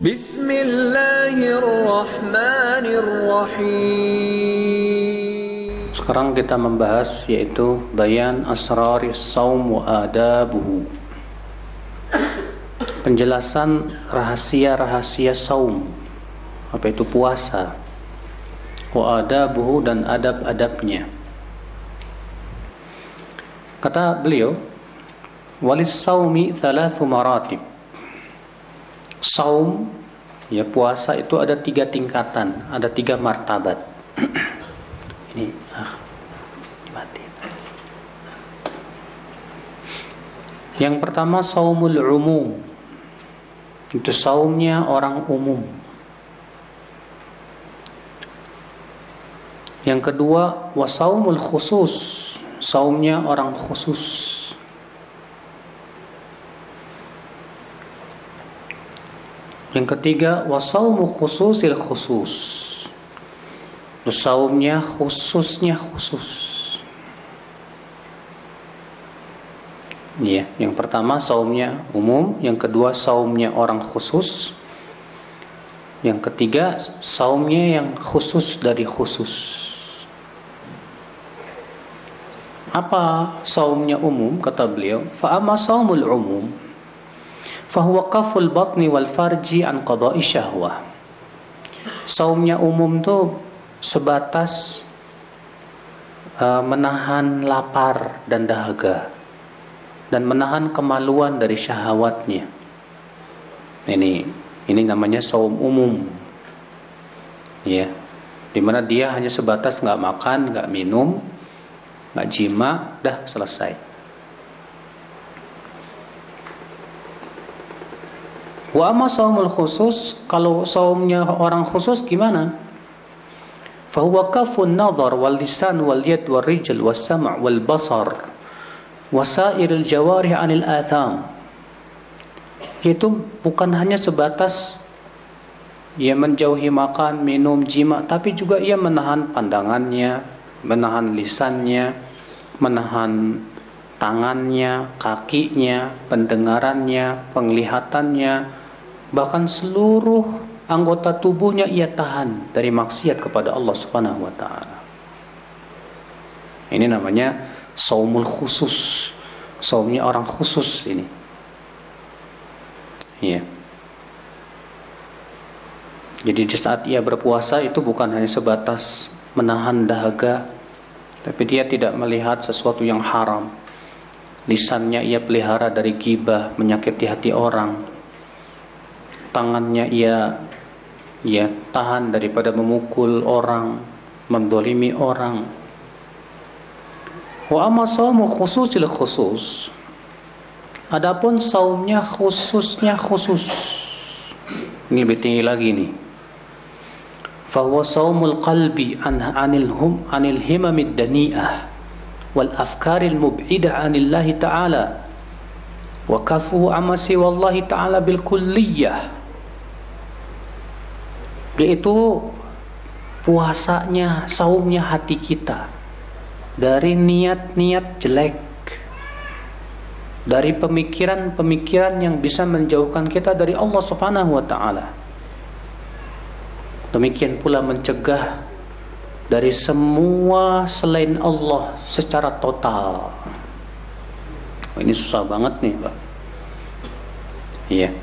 Bismillahirrahmanirrahim. Sekarang kita membahas yaitu bayan asraris saum wa adabuhu. Penjelasan rahasia-rahasia saum. Apa itu puasa? Wa adabuhu dan adab-adabnya. Kata beliau, walis saumi thalathu maratib. Saum, ya puasa itu ada 3 tingkatan, ada 3 martabat. Ini mati. Yang pertama saumul umum. Itu saumnya orang umum. Yang kedua wasaumul khusus, saumnya orang khusus. Yang ketiga wasaumu khususil khusus, saumnya khususnya khusus. Ya, yang pertama saumnya umum, yang kedua saumnya orang khusus, yang ketiga saumnya yang khusus dari khusus. Apa saumnya umum? Kata beliau, fa amma saumul umum fahuwa qaful batni wal farji an qada'i syahwah. Saumnya umum tuh sebatas menahan lapar dan dahaga dan menahan kemaluan dari syahwatnya. Ini namanya saum umum. Ya. Di mana dia hanya sebatas enggak makan, enggak minum, enggak jima, dah selesai. Wa amma saumul khusus, kalau saumnya orang khusus gimana? Fa huwa kafun nadhar wal lisan wal yad wal rijl was sam' wal basar wasairil jawarih 'anil atham. Itu bukan hanya sebatas ia menjauhi makan, minum, jima, tapi juga ia menahan pandangannya, menahan lisannya, menahan tangannya, kakinya, pendengarannya, penglihatannya, bahkan seluruh anggota tubuhnya ia tahan dari maksiat kepada Allah Subhanahu wa taala. Ini namanya saumul khusus. Saumnya orang khusus ini. Iya. Jadi di saat ia berpuasa itu bukan hanya sebatas menahan dahaga, tapi dia tidak melihat sesuatu yang haram. Lisannya ia pelihara dari ghibah, menyakiti hati orang. Tangannya ia tahan daripada memukul orang, mendolimi orang. Wa amma saumu khususil khusus, adapun saumnya khususnya khusus, ini lebih tinggi lagi nih. Fa huwa saumul qalbi anil himamid dani'ah wal afkaril mub'idah anillahi ta'ala wa kafuhu amma siwallahi ta'ala bil kulliyah. Yaitu puasanya, saumnya hati kita dari niat-niat jelek, dari pemikiran-pemikiran yang bisa menjauhkan kita dari Allah Subhanahu wa taala. Demikian pula mencegah dari semua selain Allah secara total. Ini susah banget nih, Pak. Iya.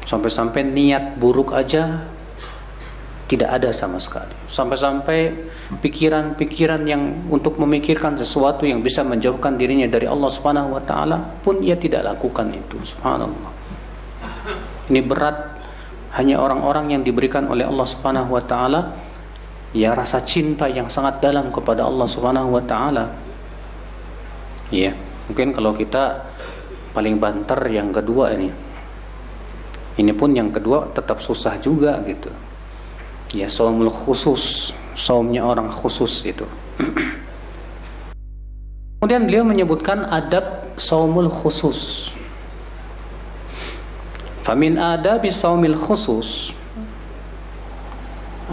Sampai-sampai niat buruk aja tidak ada sama sekali. Sampai-sampai pikiran-pikiran yang untuk memikirkan sesuatu yang bisa menjauhkan dirinya dari Allah Subhanahu wa taala pun ia tidak lakukan itu. Subhanallah. Ini berat, hanya orang-orang yang diberikan oleh Allah Subhanahu wa taala ya rasa cinta yang sangat dalam kepada Allah Subhanahu wa taala. Iya, mungkin kalau kita paling banter yang kedua ini. Ini pun yang kedua tetap susah juga gitu. Ya, saumul khusus, saumnya orang khusus itu. Kemudian beliau menyebutkan adab saumul khusus. Famin adabi saumil khusus.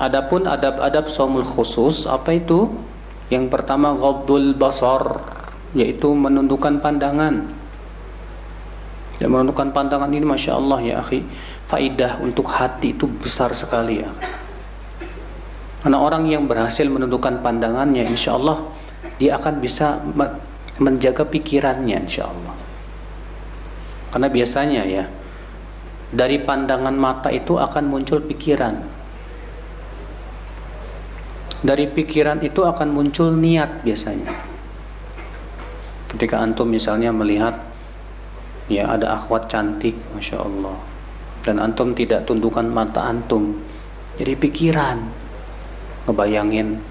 Adapun adab-adab saumul khusus apa itu? Yang pertama ghaddul basar, yaitu menundukkan pandangan. Dan menundukkan pandangan ini masya Allah ya akhi. faidah untuk hati itu besar sekali ya. Karena orang yang berhasil menundukkan pandangannya, insya Allah dia akan bisa menjaga pikirannya, insya Allah. Karena biasanya ya, dari pandangan mata itu akan muncul pikiran. Dari pikiran itu akan muncul niat biasanya. Ketika antum misalnya melihat ya ada akhwat cantik, masya Allah, dan antum tidak tundukkan mata antum, jadi pikiran. Ngebayangin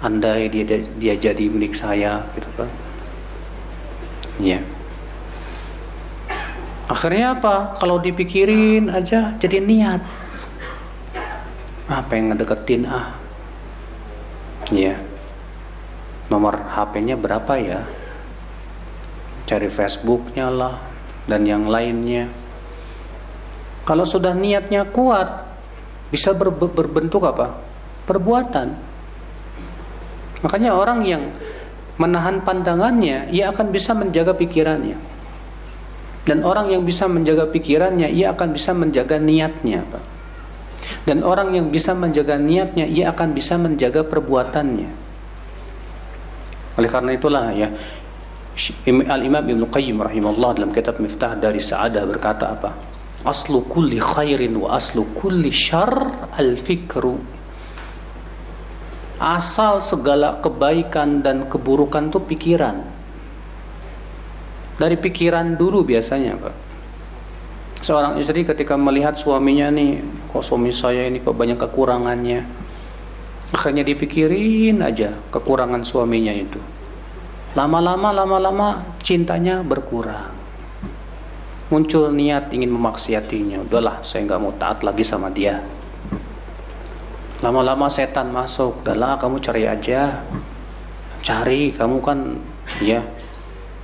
andai dia jadi milik saya gitu kan. Ya. Akhirnya apa? Kalau dipikirin aja jadi niat. Pengen ngedeketin ya. Nomor HP-nya berapa ya? Cari Facebook-nya lah dan yang lainnya. Kalau sudah niatnya kuat, bisa berbentuk apa? Perbuatan. Makanya orang yang menahan pandangannya, ia akan bisa menjaga pikirannya. Dan orang yang bisa menjaga pikirannya, ia akan bisa menjaga niatnya, Pak. Dan orang yang bisa menjaga niatnya, ia akan bisa menjaga perbuatannya. Oleh karena itulah ya, Al-Imam Ibnu Qayyim rahimahullah dalam kitab Miftah dari Sa'adah berkata apa? Aslu kulli khairin wa aslu kulli syarr al-fikru. Asal segala kebaikan dan keburukan itu pikiran. Dari pikiran dulu biasanya, Pak. Seorang istri ketika melihat suaminya nih, kok suami saya ini kok banyak kekurangannya, akhirnya dipikirin aja kekurangan suaminya itu. Lama-lama cintanya berkurang. Muncul niat ingin memaksiatinya. Udahlah, saya nggak mau taat lagi sama dia. Lama-lama setan masuk, udahlah kamu cari aja. Cari, kamu kan ya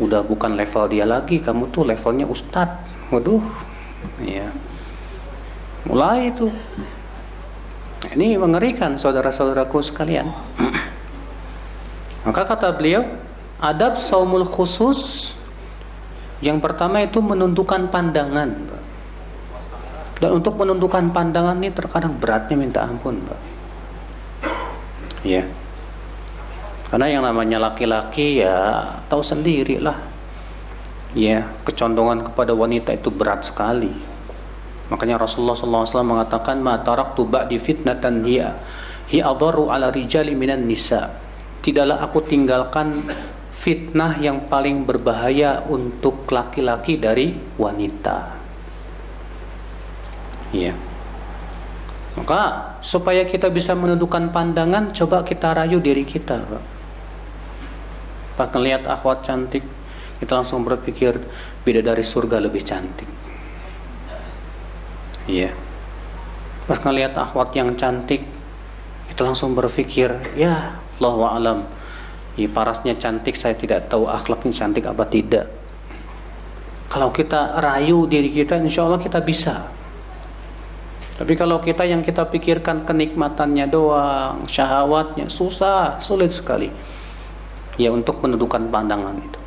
udah bukan level dia lagi, kamu tuh levelnya ustadz. Waduh. Ya. Mulai itu. Ini mengerikan saudara-saudaraku sekalian. Maka kata beliau, adab saumul khusus yang pertama itu menundukkan pandangan. Dan untuk menundukkan pandangan ini terkadang beratnya minta ampun, Pak. Ya. Karena yang namanya laki-laki ya tahu sendirilah. Ya, kecondongan kepada wanita itu berat sekali. Makanya Rasulullah SAW mengatakan, "Ma taraktu ba'di fitnatan hiya adharu 'ala rijali minan nisa." Tidaklah aku tinggalkan fitnah yang paling berbahaya untuk laki-laki dari wanita. Ya. Maka supaya kita bisa menundukkan pandangan, coba kita rayu diri kita, Pak. Pas ngelihat akhwat cantik, kita langsung berpikir bidadari surga lebih cantik. Iya. Pas ngelihat akhwat yang cantik, kita langsung berpikir, ya Allahu a'lam. Parasnya cantik, saya tidak tahu akhlaknya cantik apa tidak. Kalau kita rayu diri kita, insya Allah kita bisa. Tapi kalau yang kita pikirkan kenikmatannya doang, syahwatnya, sulit sekali. Ya, untuk menundukkan pandangan itu.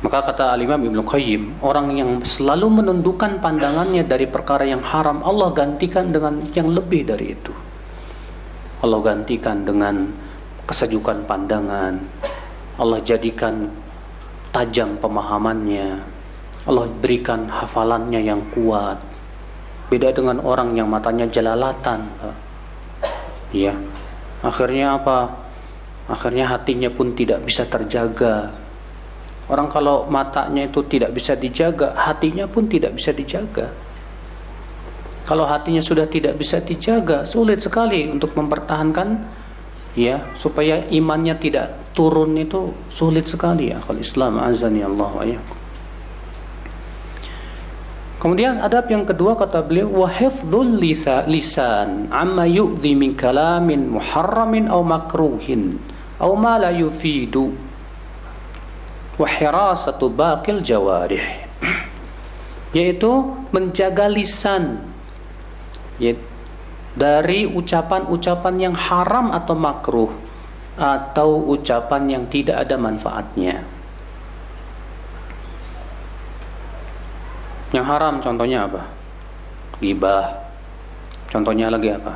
Maka kata Al-Imam Ibnu Qayyim, orang yang selalu menundukkan pandangannya dari perkara yang haram, Allah gantikan dengan yang lebih dari itu. Allah gantikan dengan kesejukan pandangan. Allah jadikan tajam pemahamannya. Allah berikan hafalannya yang kuat. Beda dengan orang yang matanya jelalatan. Ya. Akhirnya apa? Akhirnya hatinya pun tidak bisa terjaga. Orang kalau matanya itu tidak bisa dijaga, hatinya pun tidak bisa dijaga. Kalau hatinya sudah tidak bisa dijaga, sulit sekali untuk mempertahankan ya, supaya imannya tidak turun, itu sulit sekali ya. Kalau Islam azani Allah wa iyyakum. Kemudian adab yang kedua kata beliau, wa hifdzul lisan amma yu'dhi min kalamin muharramin aw makruhin aw ma la yufidu wa hirasatu baqil jawarih, yaitu menjaga lisan dari ucapan-ucapan yang haram atau makruh atau ucapan yang tidak ada manfaatnya. Yang haram contohnya apa? Ghibah. Contohnya lagi apa?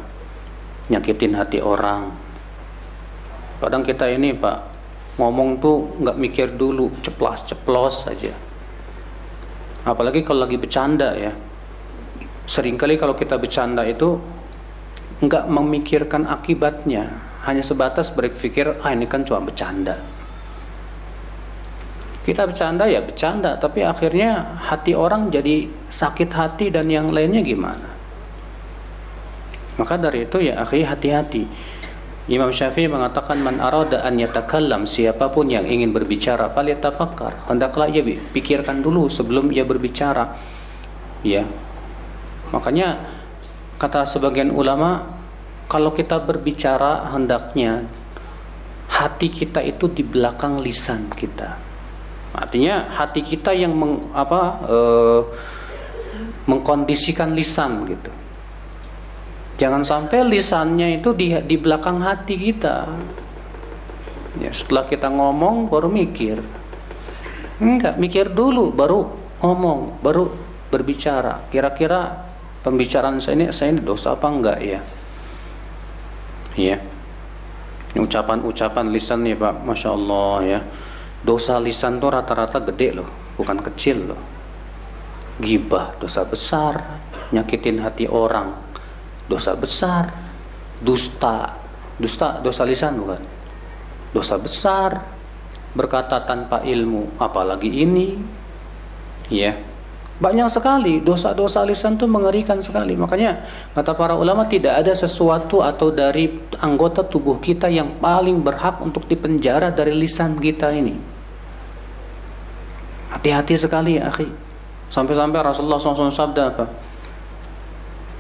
Nyakitin hati orang. Kadang kita ini Pak, ngomong tuh nggak mikir dulu, ceplos saja. Apalagi kalau lagi bercanda ya. Seringkali kalau kita bercanda itu nggak memikirkan akibatnya, hanya sebatas berpikir, ini kan cuma bercanda. Kita bercanda ya bercanda, tapi akhirnya hati orang jadi sakit hati dan yang lainnya gimana? Maka dari itu ya akhi, hati-hati. Imam Syafi'i mengatakan, man arada an yatakallam, siapapun yang ingin berbicara falyatafakkar, hendaklah ia pikirkan dulu sebelum ia berbicara. Ya. Makanya kata sebagian ulama, kalau kita berbicara hendaknya hati kita itu di belakang lisan kita. Artinya hati kita yang mengkondisikan lisan gitu. Jangan sampai lisannya itu di belakang hati kita. Ya, setelah kita ngomong baru mikir. Enggak, mikir dulu baru ngomong, baru berbicara. Kira-kira pembicaraan saya ini dosa apa enggak ya? Iya. Ucapan-ucapan lisan nih Pak, Masya Allah ya. Dosa lisan tuh rata-rata gede loh, bukan kecil loh. Ghibah dosa besar, nyakitin hati orang dosa besar, dusta dosa lisan bukan? Dosa besar, berkata tanpa ilmu, apalagi ini. Ya. Banyak sekali dosa-dosa lisan itu mengerikan sekali. Makanya kata para ulama, tidak ada sesuatu atau dari anggota tubuh kita yang paling berhak untuk dipenjara dari lisan kita ini. Hati-hati sekali ya akhi. Sampai-sampai Rasulullah SAW sabda apa?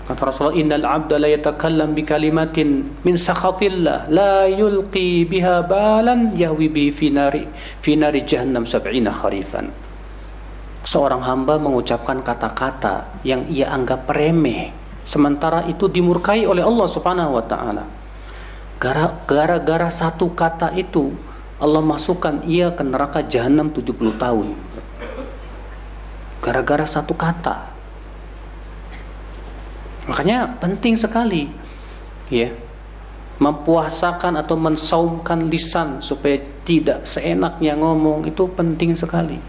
Kata Rasulullah, innal abda la yatakallam bi kalimatin min sakhatillah la yulqi biha balan yahwi bi fi nari jahannam 70 kharifan. Seorang hamba mengucapkan kata-kata yang ia anggap remeh, sementara itu dimurkai oleh Allah Subhanahu wa taala. Gara-gara satu kata itu Allah masukkan ia ke neraka jahanam 70 tahun. Gara-gara satu kata. Makanya penting sekali ya, mempuasakan atau mensaumkan lisan supaya tidak seenaknya ngomong, itu penting sekali.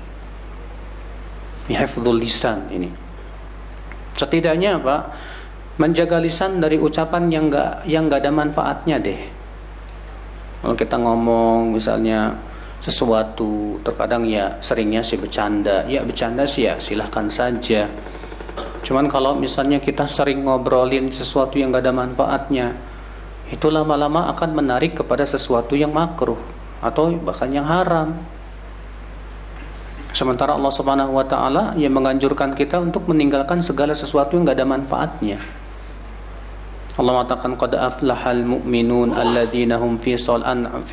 Hifdzul lisan ini. Setidaknya Pak, menjaga lisan dari ucapan yang enggak ada manfaatnya deh. Kalau kita ngomong misalnya sesuatu, terkadang ya seringnya sih bercanda. Ya bercanda sih ya silahkan saja. Cuman kalau misalnya kita sering ngobrolin sesuatu yang enggak ada manfaatnya, itu lama-lama akan menarik kepada sesuatu yang makruh atau bahkan yang haram. Sementara Allah Subhanahu wa taala yang menganjurkan kita untuk meninggalkan segala sesuatu yang enggak ada manfaatnya. Allah mengatakan, qad aflahal mu'minun alladzina hum fi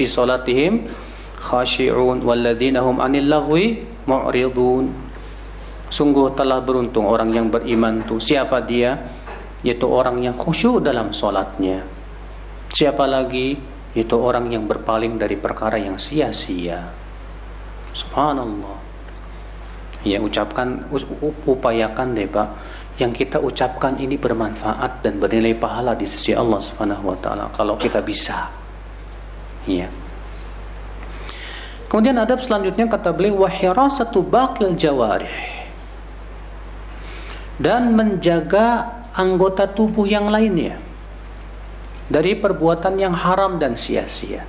salatihim khashi'un walladzina hum 'anil lagwi mu'ridun. Sungguh telah beruntung orang yang beriman itu. Siapa dia? Yaitu orang yang khusyuk dalam salatnya. Siapa lagi? Yaitu orang yang berpaling dari perkara yang sia-sia. Subhanallah. Ya, upayakan deh Pak, yang kita ucapkan ini bermanfaat dan bernilai pahala di sisi Allah Subhanahu wa taala kalau kita bisa. Ya. Kemudian adab selanjutnya kata beliau, wa hirasatu baqil jawarih. Dan menjaga anggota tubuh yang lainnya dari perbuatan yang haram dan sia-sia.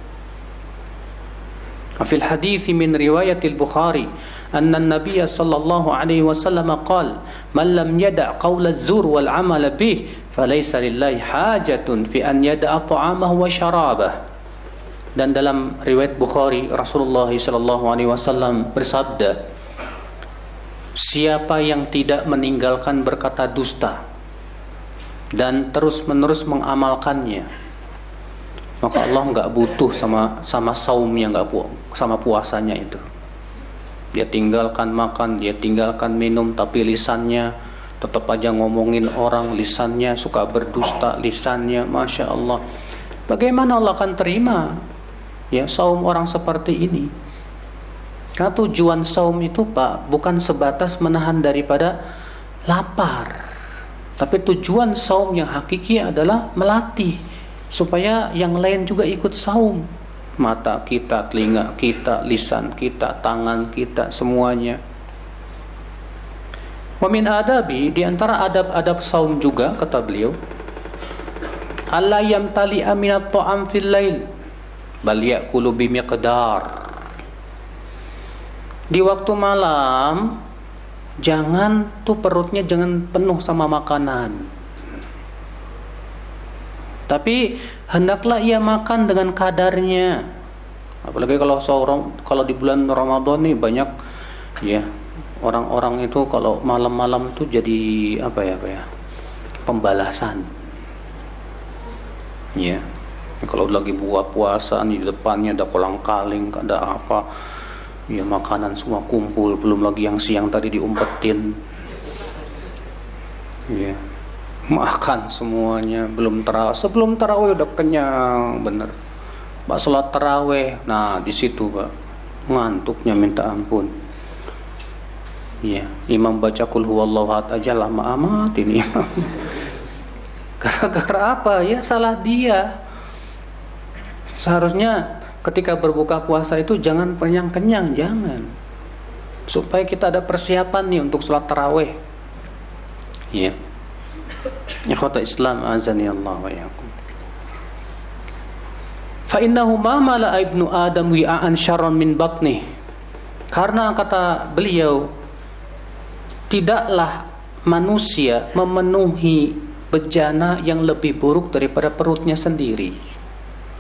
Fil hadits min riwayatil Bukhari anna an-nabiy sallallahu alaihi wasallam qala man lam yada' qaula az-zur wal 'amala bih falaysa lillahi hajatun fi an yada'a ta'amahu wa syarabahu. Dan dalam riwayat Bukhari, Rasulullah sallallahu alaihi wasallam bersabda, siapa yang tidak meninggalkan berkata dusta dan terus-menerus mengamalkannya, maka Allah enggak butuh sama saumnya, enggak sama puasanya itu. Dia tinggalkan makan, dia tinggalkan minum, tapi lisannya tetap aja ngomongin orang, lisannya suka berdusta, lisannya, Masya Allah. Bagaimana Allah akan terima ya saum orang seperti ini? Karena tujuan saum itu Pak bukan sebatas menahan daripada lapar. Tapi tujuan saum yang hakiki adalah melatih supaya yang lain juga ikut saum. Mata kita, telinga kita, lisan kita, tangan kita, semuanya. Wa min adabi, di antara adab-adab saum juga kata beliau, alla yamtali'a minat ta'am fil lail bal ya'kulu bimiqdar. Di waktu malam jangan tuh perutnya jangan penuh sama makanan. Tapi hendaklah ia makan dengan kadarnya. Apalagi kalau di bulan Ramadan nih banyak ya orang-orang itu kalau malam-malam tuh jadi apa ya pembalasan. Ya. Kalau lagi buka puasa nih di depannya ada kolang-kaling, ada apa? Ya makanan semua kumpul, belum lagi yang siang tadi diumpetin. Ya. Makan semuanya, sebelum tarawih udah kenyang bener. Pak sholat tarawih, nah di situ Pak ngantuknya minta ampun. Iya, imam baca qul huwallahu ahad aja lama amat ini. Gara-gara apa? Ya salah dia. Seharusnya ketika berbuka puasa itu jangan kenyang-kenyang, jangan. Supaya kita ada persiapan nih untuk sholat tarawih. Iya. Ikhwata Islam azani Allah wa iyyakum. Fa innahu ma mala ibnu Adam wi'an syarran min batnih. Karena kata beliau, tidaklah manusia memenuhi bejana yang lebih buruk daripada perutnya sendiri.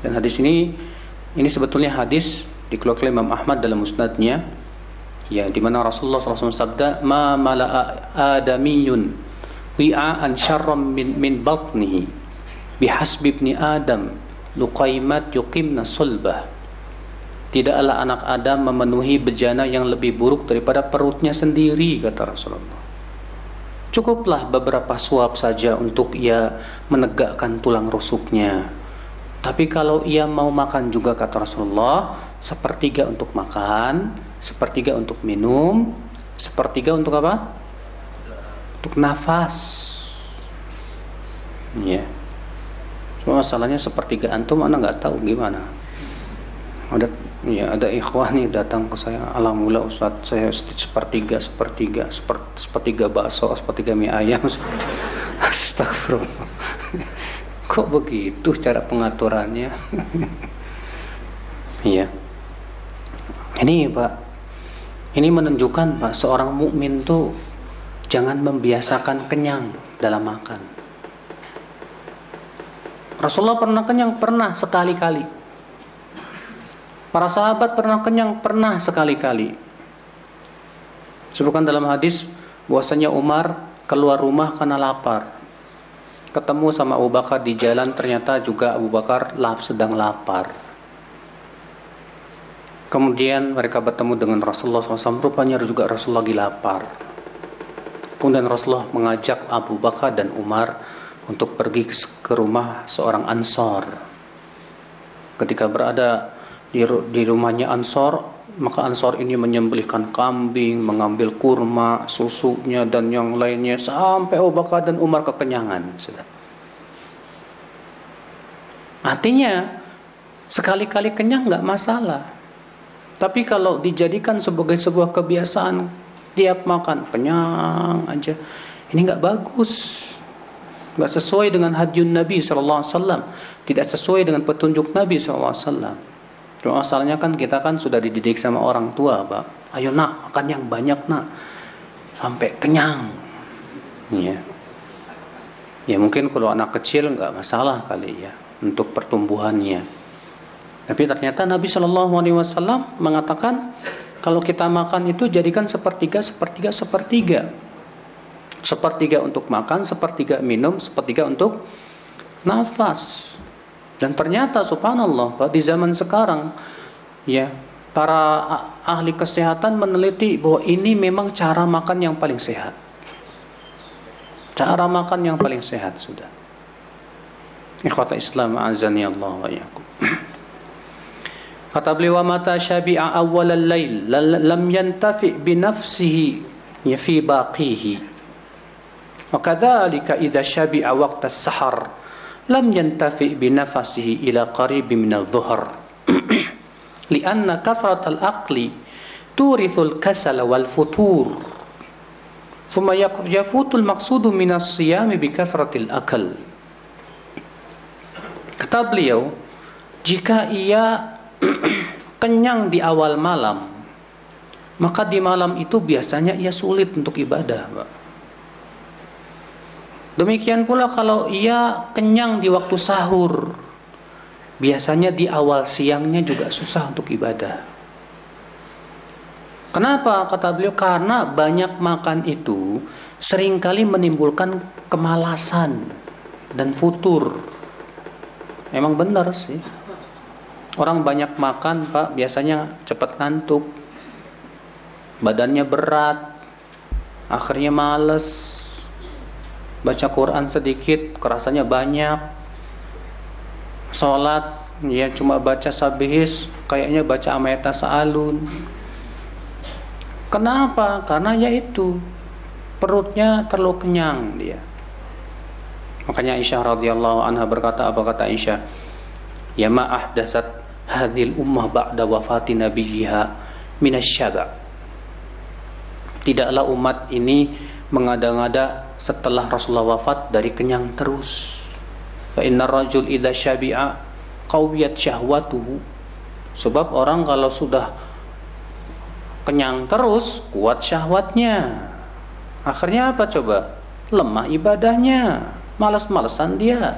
Dan hadis ini sebetulnya hadis dikeluarkan Imam Ahmad dalam musnadnya, ya, di mana Rasulullah SAW sabda, ma mala'a adamiyun wi'an syarran min batnihi bihasbi ibni Adam luqaimat yuqimna sulbah. Tidaklah anak Adam memenuhi bejana yang lebih buruk daripada perutnya sendiri, kata Rasulullah. Cukuplah beberapa suap saja untuk ia menegakkan tulang rusuknya. Tapi kalau ia mau makan juga, kata Rasulullah, sepertiga untuk makan, sepertiga untuk minum, sepertiga untuk apa? Untuk nafas. Ya. Cuma masalahnya sepertiga antum ana nggak tahu gimana. Ada ikhwan nih datang ke saya, alhamdulillah Ustaz, saya sepertiga bakso, sepertiga mie ayam. Astagfirullah. Kok begitu cara pengaturannya? Iya. Ini Pak, ini menunjukkan Pak, seorang mukmin tuh jangan membiasakan kenyang dalam makan. Rasulullah pernah kenyang? Pernah sekali-kali. Para sahabat pernah kenyang? Pernah sekali-kali. Sebutkan dalam hadis bahwasanya Umar keluar rumah karena lapar. Ketemu sama Abu Bakar di jalan, ternyata juga Abu Bakar sedang lapar. Kemudian mereka bertemu dengan Rasulullah SAW, rupanya juga Rasulullah lagi lapar. Kemudian Rasulullah mengajak Abu Bakar dan Umar untuk pergi ke rumah seorang Ansor. Ketika berada di rumahnya Ansor, maka Ansor ini menyembelihkan kambing, mengambil kurma, susunya dan yang lainnya, sampai Abu Bakar dan Umar kekenyangan. Sudah. Artinya sekali-kali kenyang nggak masalah. Tapi kalau dijadikan sebagai sebuah kebiasaan, tiap makan kenyang aja, ini nggak bagus. Nggak sesuai dengan hadyun Nabi SAW, tidak sesuai dengan petunjuk Nabi SAW. Cuma asalnya kan kita kan sudah dididik sama orang tua, Pak. Ayo nak, makan yang banyak nak, sampai kenyang. Ya, ya mungkin kalau anak kecil nggak masalah kali ya untuk pertumbuhannya. Tapi ternyata Nabi SAW mengatakan kalau kita makan itu jadikan sepertiga. Sepertiga untuk makan, sepertiga minum, sepertiga untuk nafas. Dan ternyata subhanallah Pak, di zaman sekarang ya, para ahli kesehatan meneliti bahwa ini memang cara makan yang paling sehat. Cara makan yang paling sehat sudah. Ikhwata Islam azani Allah wa iyyakum. Kata beliau, wa mata syabi'a awwalal lail lam yantafi bi nafsihi ya fi baqihi. Wa kadzalika idza syabi'a waqta as-sahar lam yantafi bi nafasihi ila qarib min adh-dhuhr. Lianna kathratal aqli turithul kasala wal futur. Thumma yafutul maqsudu min as-siyam bi kathratil akal. Kata beliau, jika ia kenyang di awal malam, maka di malam itu biasanya ia sulit untuk ibadah, Pak. Demikian pula kalau ia kenyang di waktu sahur, biasanya di awal siangnya juga susah untuk ibadah. Kenapa? Kata beliau, karena banyak makan itu seringkali menimbulkan kemalasan dan futur. Emang benar sih. Orang banyak makan, Pak, biasanya cepat ngantuk. Badannya berat, akhirnya males. Baca Quran sedikit, kerasanya banyak. Sholat, ya cuma baca sabihis, kayaknya baca amayata sa'alun. Kenapa? Karena yaitu perutnya terlalu kenyang dia. Makanya Aisyah radhiyallahu anha berkata, apa kata Aisyah? Ya ma ahdatsat hadhil ummah ba'da wafati nabiyha minasyaba. Tidaklah umat ini mengada-ngada setelah Rasulullah wafat dari kenyang terus. Fa innar rajul idza syabi'a qawiyat syahwatuhu. Sebab orang kalau sudah kenyang terus, kuat syahwatnya. Akhirnya apa coba? Lemah ibadahnya, malas-malesan dia.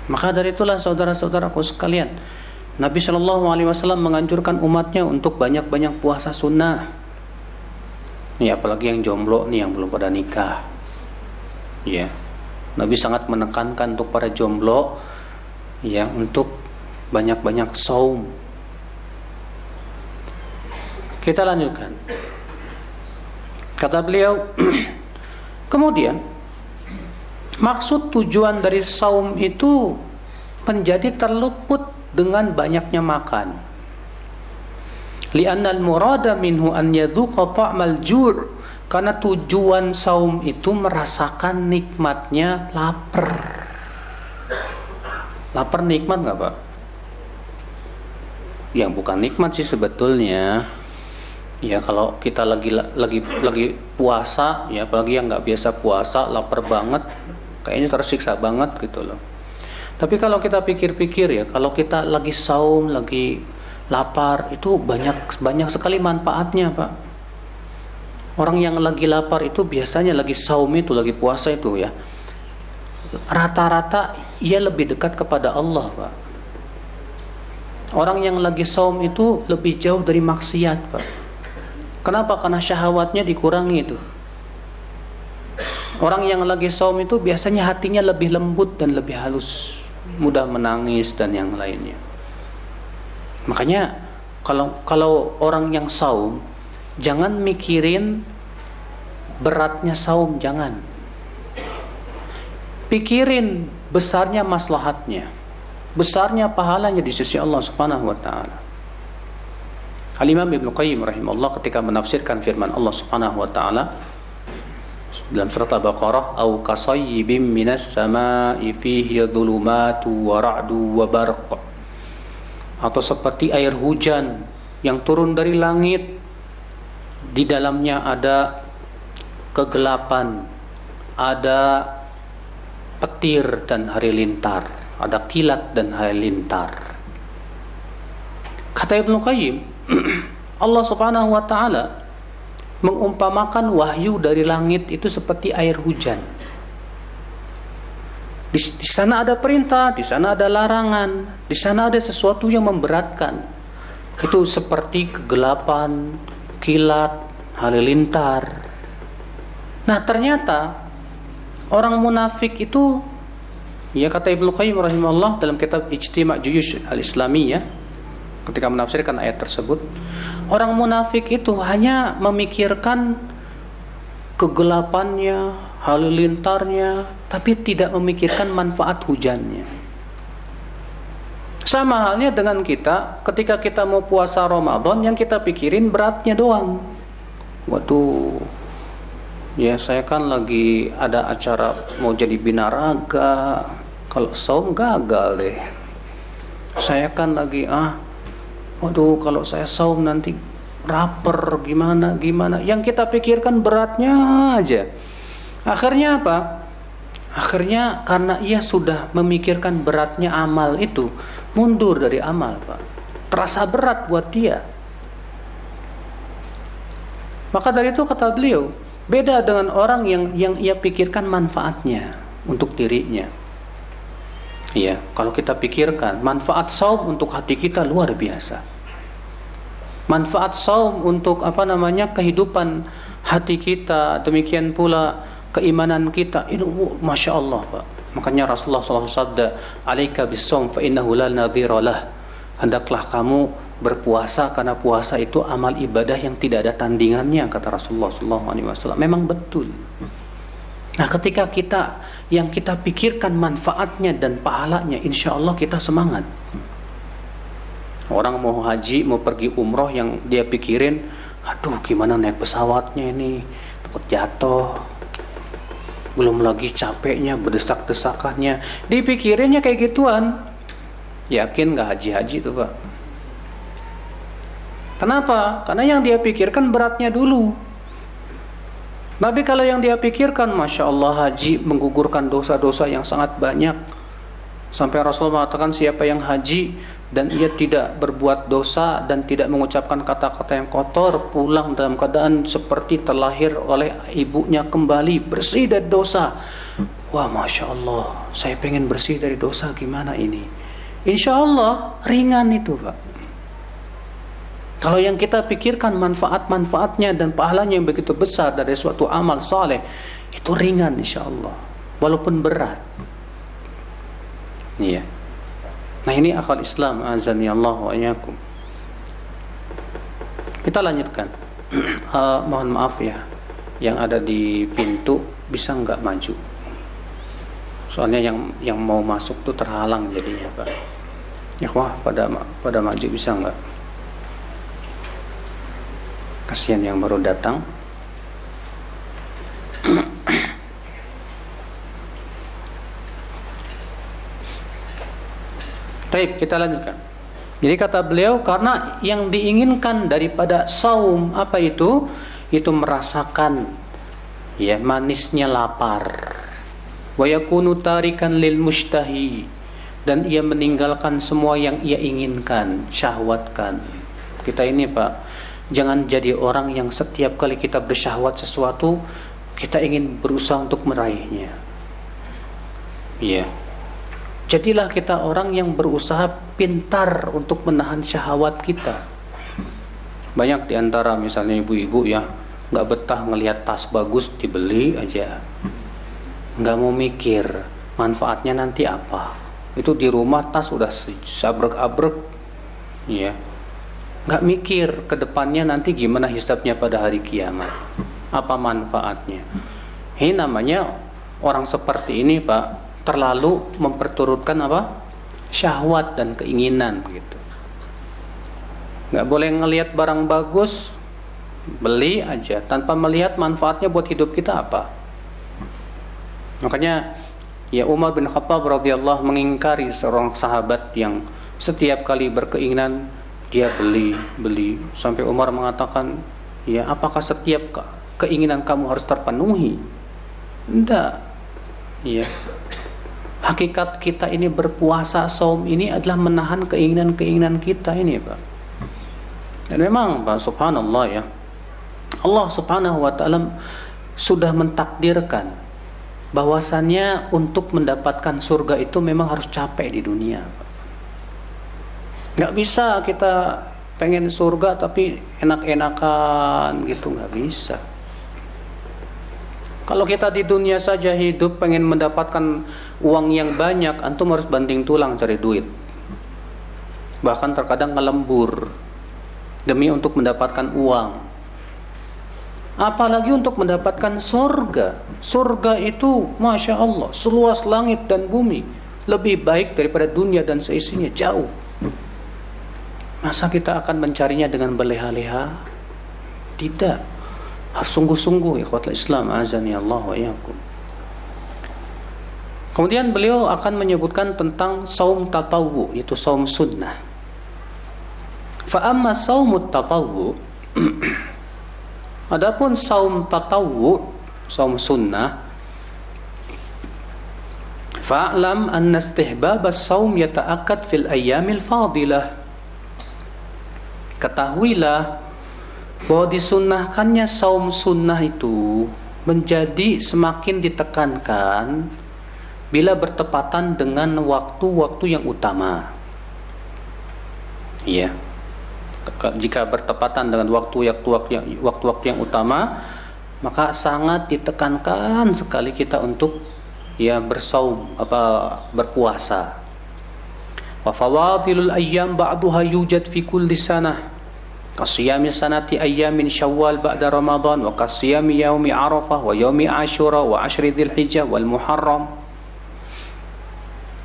Maka dari itulah saudara-saudaraku sekalian, Nabi Shallallahu Alaihi Wasallam menganjurkan umatnya untuk banyak-banyak puasa sunnah. Nih apalagi yang jomblo nih, yang belum pada nikah. Ya, Nabi sangat menekankan untuk para jomblo, ya, untuk banyak-banyak saum. Kita lanjutkan. Kata beliau, kemudian maksud tujuan dari saum itu menjadi terluput dengan banyaknya makan. Li'anna al-murada minhu an yadhuqa ta'mal ju', karena tujuan saum itu merasakan nikmatnya lapar. Lapar nikmat enggak, Pak? Yang bukan nikmat sih sebetulnya. Ya kalau kita lagi puasa, ya apalagi yang nggak biasa puasa, lapar banget, kayaknya tersiksa banget gitu loh. Tapi kalau kita pikir-pikir ya, kalau kita lagi saum, lagi lapar, itu banyak sekali manfaatnya, Pak. Orang yang lagi lapar itu biasanya lagi saum itu, lagi puasa itu ya, rata-rata ia lebih dekat kepada Allah, Pak. Orang yang lagi saum itu lebih jauh dari maksiat, Pak. Kenapa? Karena syahwatnya dikurangi itu. Orang yang lagi saum itu biasanya hatinya lebih lembut dan lebih halus, mudah menangis dan yang lainnya. Makanya kalau orang yang saum, jangan mikirin beratnya saum, jangan. Pikirin besarnya maslahatnya, besarnya pahalanya di sisi Allah Subhanahu wa taala. Al-Imam Ibnu Qayyim rahimahullah ketika menafsirkan firman Allah Subhanahu wa taala dalam surat Al-Baqarah, au kasayyibim minas samaa'i fihi dhulumatu wa ra'du wa barq, atau seperti air hujan yang turun dari langit, di dalamnya ada kegelapan, ada petir dan halilintar, ada kilat dan halilintar. Kata Ibnu Qayyim, Allah Subhanahu wa taala mengumpamakan wahyu dari langit itu seperti air hujan. Di sana ada perintah, di sana ada larangan, di sana ada sesuatu yang memberatkan. Itu seperti kegelapan, kilat, halilintar. Nah, ternyata orang munafik itu, ya kata Ibnu Qayyim rahimahullah dalam kitab Ijtima' Juyush al-Islamiyah, ketika menafsirkan ayat tersebut, orang munafik itu hanya memikirkan kegelapannya, halilintarnya, tapi tidak memikirkan manfaat hujannya. Sama halnya dengan kita, ketika kita mau puasa Ramadan, yang kita pikirin beratnya doang. Waduh, Ya saya kan lagi ada acara mau jadi binaraga, kalau saum gagal deh. Saya kan lagi waduh kalau saya saum nanti lapar gimana. Yang kita pikirkan beratnya aja. Akhirnya apa? Akhirnya karena ia sudah memikirkan beratnya amal itu, mundur dari amal, Pak. Terasa berat buat dia. Maka dari itu kata beliau, beda dengan orang yang ia pikirkan manfaatnya untuk dirinya. Iya, kalau kita pikirkan manfaat saum untuk hati kita luar biasa. Manfaat saum untuk kehidupan hati kita, demikian pula keimanan kita. Ini masya Allah, Pak. Makanya Rasulullah SAW sabda, "Alaika bis-shaum fa innahu la nadhira lah." Hendaklah kamu berpuasa karena puasa itu amal ibadah yang tidak ada tandingannya, kata Rasulullah SAW. Memang betul. Nah, ketika yang kita pikirkan manfaatnya dan pahalanya, insya Allah kita semangat. Orang mau haji, mau pergi umroh, yang dia pikirin, aduh gimana naik pesawatnya ini, takut jatuh, belum lagi capeknya, berdesak-desakannya, dipikirinnya kayak gituan. Yakin gak haji-haji itu, Pak? Kenapa? Karena yang dia pikirkan beratnya dulu. Tapi kalau yang dia pikirkan, masya Allah, haji menggugurkan dosa-dosa yang sangat banyak. Sampai Rasulullah mengatakan, siapa yang haji dan ia tidak berbuat dosa dan tidak mengucapkan kata-kata yang kotor, pulang dalam keadaan seperti terlahir oleh ibunya kembali, bersih dari dosa. Wah, masya Allah, saya pengen bersih dari dosa, gimana ini? Insya Allah ringan itu, Pak. Kalau yang kita pikirkan manfaat-manfaatnya dan pahalanya yang begitu besar dari suatu amal saleh, itu ringan insya Allah, walaupun berat. Iya. Nah, ini akal Islam, azani Allah wa iyyakum. Kita lanjutkan. Mohon maaf ya, yang ada di pintu bisa nggak maju? Soalnya yang mau masuk tuh terhalang jadinya, Pak. Ya, wah, pada maju bisa nggak? Kasihan yang baru datang. Baik, kita lanjutkan. Jadi kata beliau, karena yang diinginkan daripada saum apa itu? Itu merasakan ya manisnya lapar. Wa yakunu tarikan lil mushtahi, dan ia meninggalkan semua yang ia inginkan, syahwatkan. Kita ini, Pak, jangan jadi orang yang setiap kali kita bersyahwat sesuatu, kita ingin berusaha untuk meraihnya. Iya. Jadilah kita orang yang berusaha pintar untuk menahan syahwat kita. Banyak diantara misalnya ibu-ibu ya, nggak betah ngelihat tas bagus dibeli aja, nggak mau mikir manfaatnya nanti apa. Itu di rumah tas udah sabrek-abrek, ya, nggak mikir ke depannya nanti gimana hisabnya pada hari kiamat, apa manfaatnya. Ini namanya orang seperti ini, Pak, terlalu memperturutkan syahwat dan keinginan gitu. Nggak boleh ngelihat barang bagus beli aja tanpa melihat manfaatnya buat hidup kita apa. Makanya ya Umar bin Khattab radhiyallahu mengingkari seorang sahabat yang setiap kali berkeinginan dia beli sampai Umar mengatakan, ya apakah setiap keinginan kamu harus terpenuhi? Enggak. Iya. Hakikat kita ini berpuasa, saum ini adalah menahan keinginan-keinginan kita ini, Pak. Dan memang, Pak, subhanallah ya, Allah subhanahu wa ta'ala sudah mentakdirkan bahwasannya untuk mendapatkan surga itu memang harus capek di dunia, Pak. Gak bisa kita pengen surga tapi enak-enakan gitu, gak bisa. Kalau kita di dunia saja hidup pengen mendapatkan uang yang banyak, antum harus banting tulang cari duit. Bahkan terkadang ngelembur demi untuk mendapatkan uang. Apalagi untuk mendapatkan surga. Surga itu masya Allah seluas langit dan bumi, lebih baik daripada dunia dan seisinya, jauh. Masa kita akan mencarinya dengan berleha-leha? Tidak. Harus sungguh-sungguh ikhwatul Islam, azani Allah wa iyyakum. Kemudian beliau akan menyebutkan tentang saum tatawwu, yaitu saum sunnah. Fa amma saumut tatawwu, adapun saum tatawwu, saum sunnah, fa'lam anna istihbab as-saum yata'akkad fil ayyamil fadilah. Ketahuilah bahwa disunnahkannya saum sunnah itu menjadi semakin ditekankan bila bertepatan dengan waktu-waktu yang utama. Iya. Jika bertepatan dengan waktu-waktu yang utama, maka sangat ditekankan sekali kita untuk bersaum, berpuasa. Wa fawadilul ayyam ba'daha yujad fi kulli sanah. Kasiyami sanati ayyamin syawal ba'da Ramadan wa kasiyami yaumi Arafah wa yaumi Ashura wa ashri Dzulhijjah wal Muharram.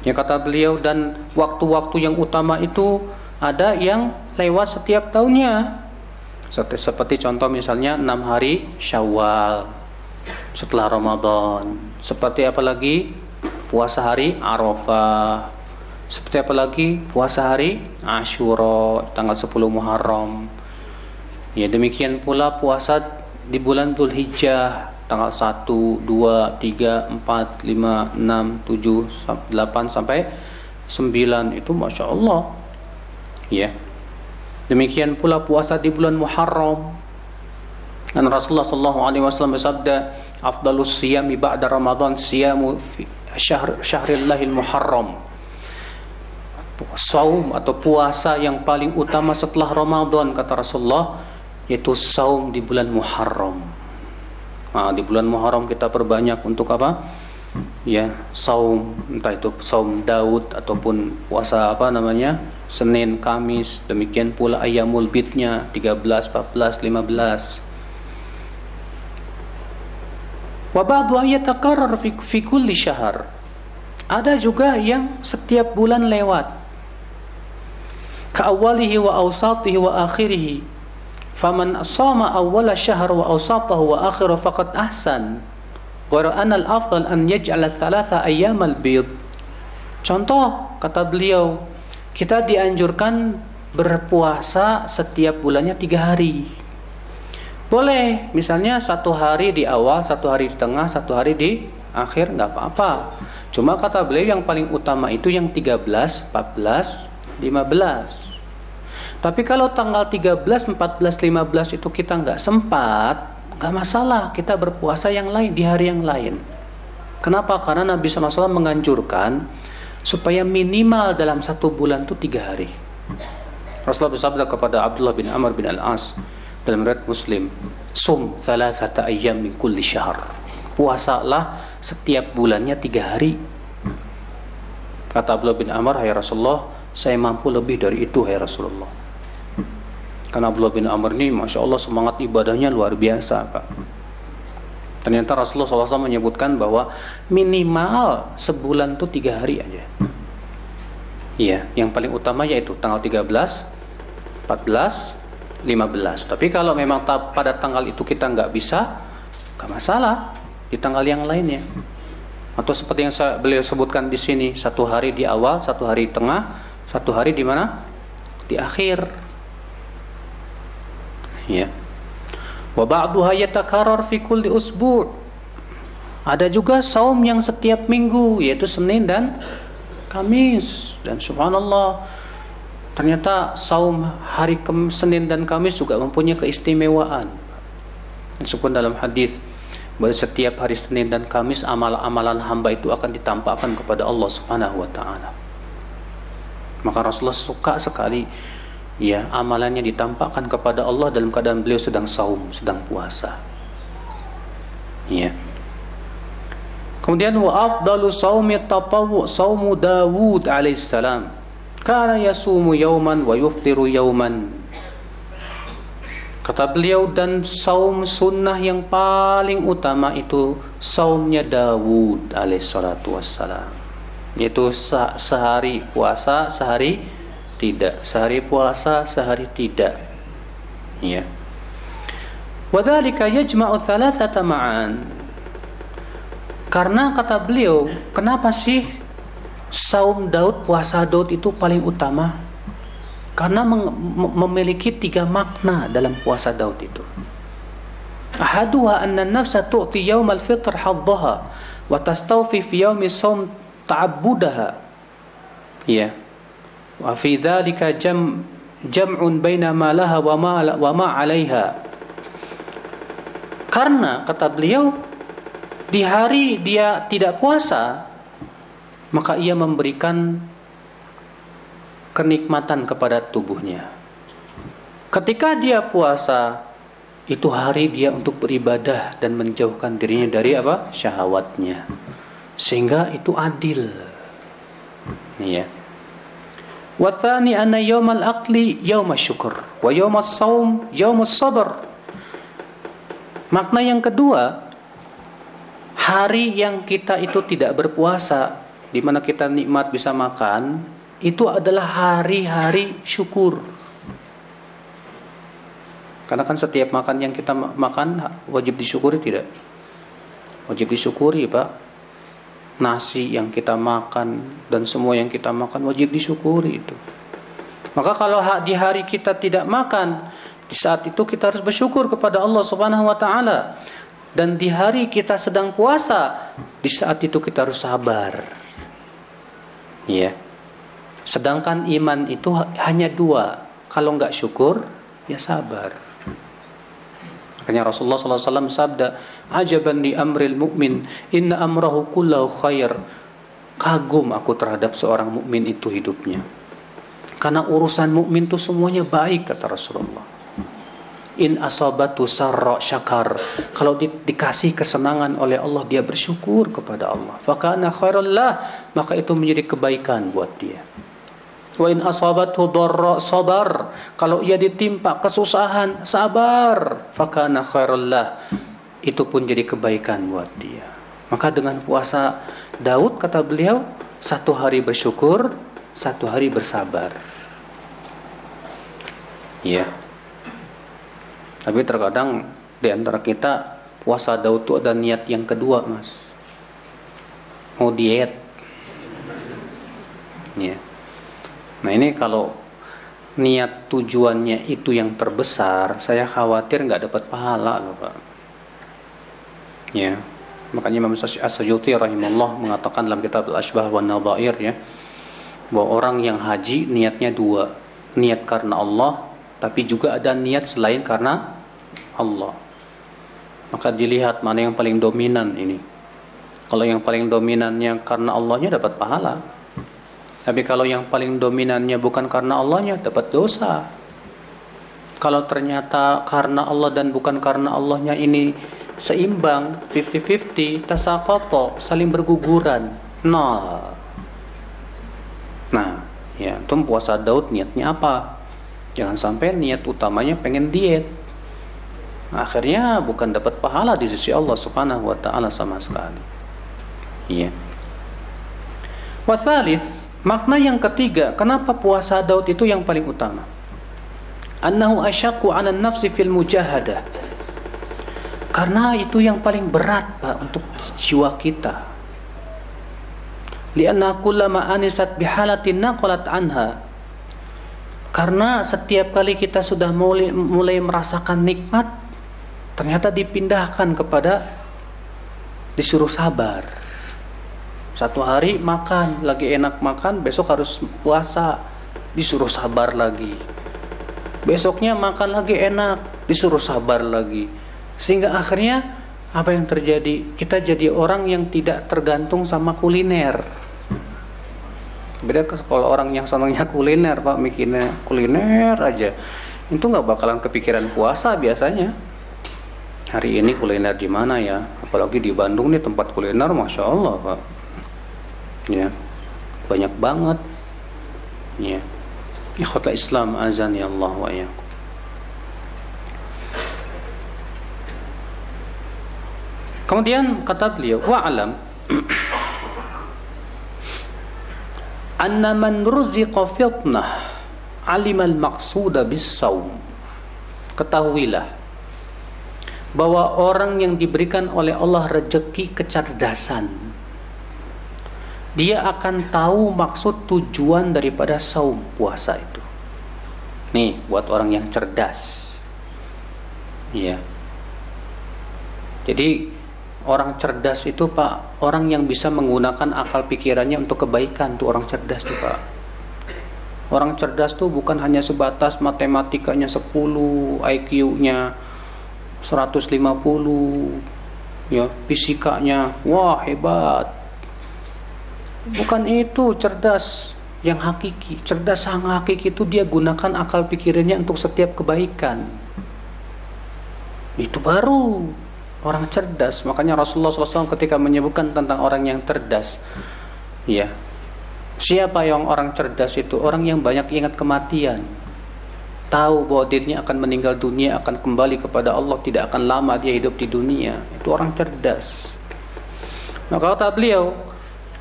Ya, kata beliau, dan waktu-waktu yang utama itu ada yang lewat setiap tahunnya. Seperti contoh misalnya 6 hari Syawal setelah Ramadan. Seperti apa lagi? Puasa hari Arafah. Seperti apa lagi? Puasa hari Ashura tanggal 10 Muharram. Ya, demikian pula puasa di bulan Dzulhijjah tanggal 1, 2, 3, 4, 5, 6, 7, 8 sampai 9 itu Masya Allah. Ya. Demikian pula puasa di bulan Muharram. Dan Rasulullah SAW bersabda, "Afdalus siyami ba'da Ramadan siyamu syahrillahil Muharram." Saum atau puasa yang paling utama setelah Ramadan, kata Rasulullah, yaitu saum di bulan Muharram. Nah, di bulan Muharram kita perbanyak untuk apa? Ya, saum, entah itu saum Daud ataupun puasa Senin, Kamis, demikian pula ayyamul bidnya 13, 14, 15. Wa ba'dhu yatakarrar fi kulli syahr. Ada juga yang setiap bulan lewat. Ka awwalihi wa awsatihi wa akhirihi. Faman shama awwala syahr wa awsatahu wa akhirahu faqad ahsan. Wa anna al-afdal an yaj'ala thalatha ayyamal bid. Contoh, kata beliau, kita dianjurkan berpuasa setiap bulannya 3 hari. Boleh, misalnya 1 hari di awal, 1 hari di tengah, 1 hari di akhir, nggak apa-apa. Cuma kata beliau yang paling utama itu yang 13, 14, 15. Tapi kalau tanggal 13, 14, 15 itu kita nggak sempat, nggak masalah, kita berpuasa yang lain di hari yang lain. Kenapa? Karena Nabi SAW menganjurkan supaya minimal dalam 1 bulan itu 3 hari. Rasulullah bersabda kepada Abdullah bin Amr bin Al-As dalam riwayat Muslim, "Sum thalathata ayyam min kulli syahr." Puasalah setiap bulannya 3 hari. Kata Abdullah bin Amr, "Hai Rasulullah, saya mampu lebih dari itu, hai Rasulullah." Karena Abdullah bin Amr ini Masya Allah semangat ibadahnya luar biasa, Pak. Ternyata Rasulullah SAW menyebutkan bahwa minimal sebulan itu 3 hari aja. Iya, yang paling utama yaitu tanggal 13, 14, 15. Tapi kalau memang pada tanggal itu kita nggak bisa, nggak masalah, di tanggal yang lainnya. Atau seperti yang beliau sebutkan di sini, 1 hari di awal, 1 hari di tengah, 1 hari di mana? Di akhir. Ya. Wa ba'dhuha yatakarrar fi kulli usbu'. Ada juga saum yang setiap minggu, yaitu Senin dan Kamis. Dan subhanallah, ternyata saum hari Senin dan Kamis juga mempunyai keistimewaan. Disebut dalam hadis bahwa setiap hari Senin dan Kamis amalan-amalan hamba itu akan ditampakkan kepada Allah Subhanahu wa taala. Maka Rasulullah suka sekali amalannya ditampakkan kepada Allah dalam keadaan beliau sedang saum, sedang puasa. Ya. Kemudian wa afdalu shaumi tatawwu shaumu Dawud alaihissalam. Kana yasumu yauman wa yuftiru yauman. Kata beliau, dan saum sunnah yang paling utama itu saumnya Dawud alaihissalatu wassalam. Yaitu sehari puasa, sehari tidak, sehari puasa, sehari tidak. Ya. Wadzalika yajma'u thalathata ma'an. Karena kata beliau, kenapa sih saum Daud, puasa Daud itu paling utama? Karena memiliki 3 makna dalam puasa Daud itu. Ahaduha anna an-nafsa tu'ti yawm al-fitr haddaha wa tastawfi fi yawmi saum ta'abbudaha. Ya. Wa fi dzalika jam'un baina ma laha wa ma 'alaiha. Karena kata beliau, di hari dia tidak puasa, maka ia memberikan kenikmatan kepada tubuhnya. Ketika dia puasa, itu hari dia untuk beribadah dan menjauhkan dirinya dari apa? Syahwatnya. Sehingga itu adil. Ya. Wa tsani anna yaumal aqli yaumash syukur wa yaumas shaum yaumus sabr. Makna yang kedua, hari yang kita itu tidak berpuasa, di mana kita nikmat bisa makan, itu adalah hari-hari syukur. Karena kan setiap makan yang kita makan wajib disyukuri tidak? Wajib disyukuri, Pak. Nasi yang kita makan dan semua yang kita makan wajib disyukuri itu. Maka kalau di hari kita tidak makan, di saat itu kita harus bersyukur kepada Allah Subhanahu wa taala. Dan di hari kita sedang puasa, di saat itu kita harus sabar. Ya. Sedangkan iman itu hanya 2. Kalau enggak syukur, ya sabar. Makanya Rasulullah SAW sabda, "Ajaban li amril mu'min, inna amrahu kullahu khair." Kagum aku terhadap seorang mukmin itu hidupnya. Karena urusan mukmin itu semuanya baik, kata Rasulullah. In asabatu sarra syakar. Kalau dikasih kesenangan oleh Allah, dia bersyukur kepada Allah. Fakana khairul lah, maka itu menjadi kebaikan buat dia. Wa in asabathu dharra sabar. Kalau ia ditimpa kesusahan, sabar. Fakana khairul lah. Itu pun jadi kebaikan buat dia. Maka dengan puasa Daud, kata beliau, 1 hari bersyukur, 1 hari bersabar. Ya. Tapi terkadang di antara kita puasa Daud itu ada niat yang kedua, Mas. Mau diet. Ya. Nah ini kalau niat tujuannya itu yang terbesar, saya khawatir nggak dapat pahala loh, Pak. Ya. Makanya Imam As-Suyuti rahimahullah mengatakan dalam kitab Al-Ashbah wan Nadhair, ya, bahwa orang yang haji niatnya 2. Niat karena Allah, tapi juga ada niat selain karena Allah. Maka dilihat mana yang paling dominan ini. Kalau yang paling dominannya karena Allahnya dapat pahala. Tapi kalau yang paling dominannya bukan karena Allahnya, dapat dosa. Kalau ternyata karena Allah dan bukan karena Allahnya ini seimbang, 50-50, tasaqata, saling berguguran. Nah, ya, itu puasa Daud niatnya apa? Jangan sampai niat utamanya pengen diet. Akhirnya bukan dapat pahala di sisi Allah Subhanahu wa taala sama sekali. Iya. Wasalis, makna yang ketiga, kenapa puasa Daud itu yang paling utama? Annahu asyaqqu 'ala an-nafsi fil mujahadah. Karena itu yang paling berat, Pak, untuk jiwa kita. Lianna kullama anisat bihalatin naqalat anha. Karena setiap kali kita sudah mulai merasakan nikmat, ternyata dipindahkan kepada disuruh sabar. 1 hari makan, lagi enak makan, besok harus puasa, disuruh sabar lagi. Besoknya makan lagi enak, disuruh sabar lagi. Sehingga akhirnya apa yang terjadi? Kita jadi orang yang tidak tergantung sama kuliner. Beda kalau orang yang senangnya kuliner, Pak, mikirnya kuliner aja, itu nggak bakalan kepikiran puasa biasanya. Hari ini kuliner di mana ya? Apalagi di Bandung nih tempat kuliner, masya Allah, Pak. Ya, banyak banget. Ya, ikhwatul Islam, azan ya Allah wa iyyakum. Kemudian kata beliau, wa'alam anna man ruziqa fitnah alimal maqsuda bis-shaum. Ketahuilah bahwa orang yang diberikan oleh Allah rezeki kecerdasan, dia akan tahu maksud tujuan daripada saum puasa itu. Nih, buat orang yang cerdas. Iya. Jadi orang cerdas itu Pak, orang yang bisa menggunakan akal pikirannya untuk kebaikan, tuh orang cerdas tuh Pak. Orang cerdas tuh bukan hanya sebatas matematikanya 10, IQ-nya 150, ya, fisikanya wah hebat. Bukan itu cerdas yang hakiki. Cerdas yang hakiki itu dia gunakan akal pikirannya untuk setiap kebaikan. Itu baru orang cerdas. Makanya Rasulullah SAW ketika menyebutkan tentang orang yang cerdas, ya, siapa yang orang cerdas itu? Orang yang banyak ingat kematian, tahu bahwa dirinya akan meninggal dunia, akan kembali kepada Allah, tidak akan lama dia hidup di dunia. Itu orang cerdas. Maka kata beliau,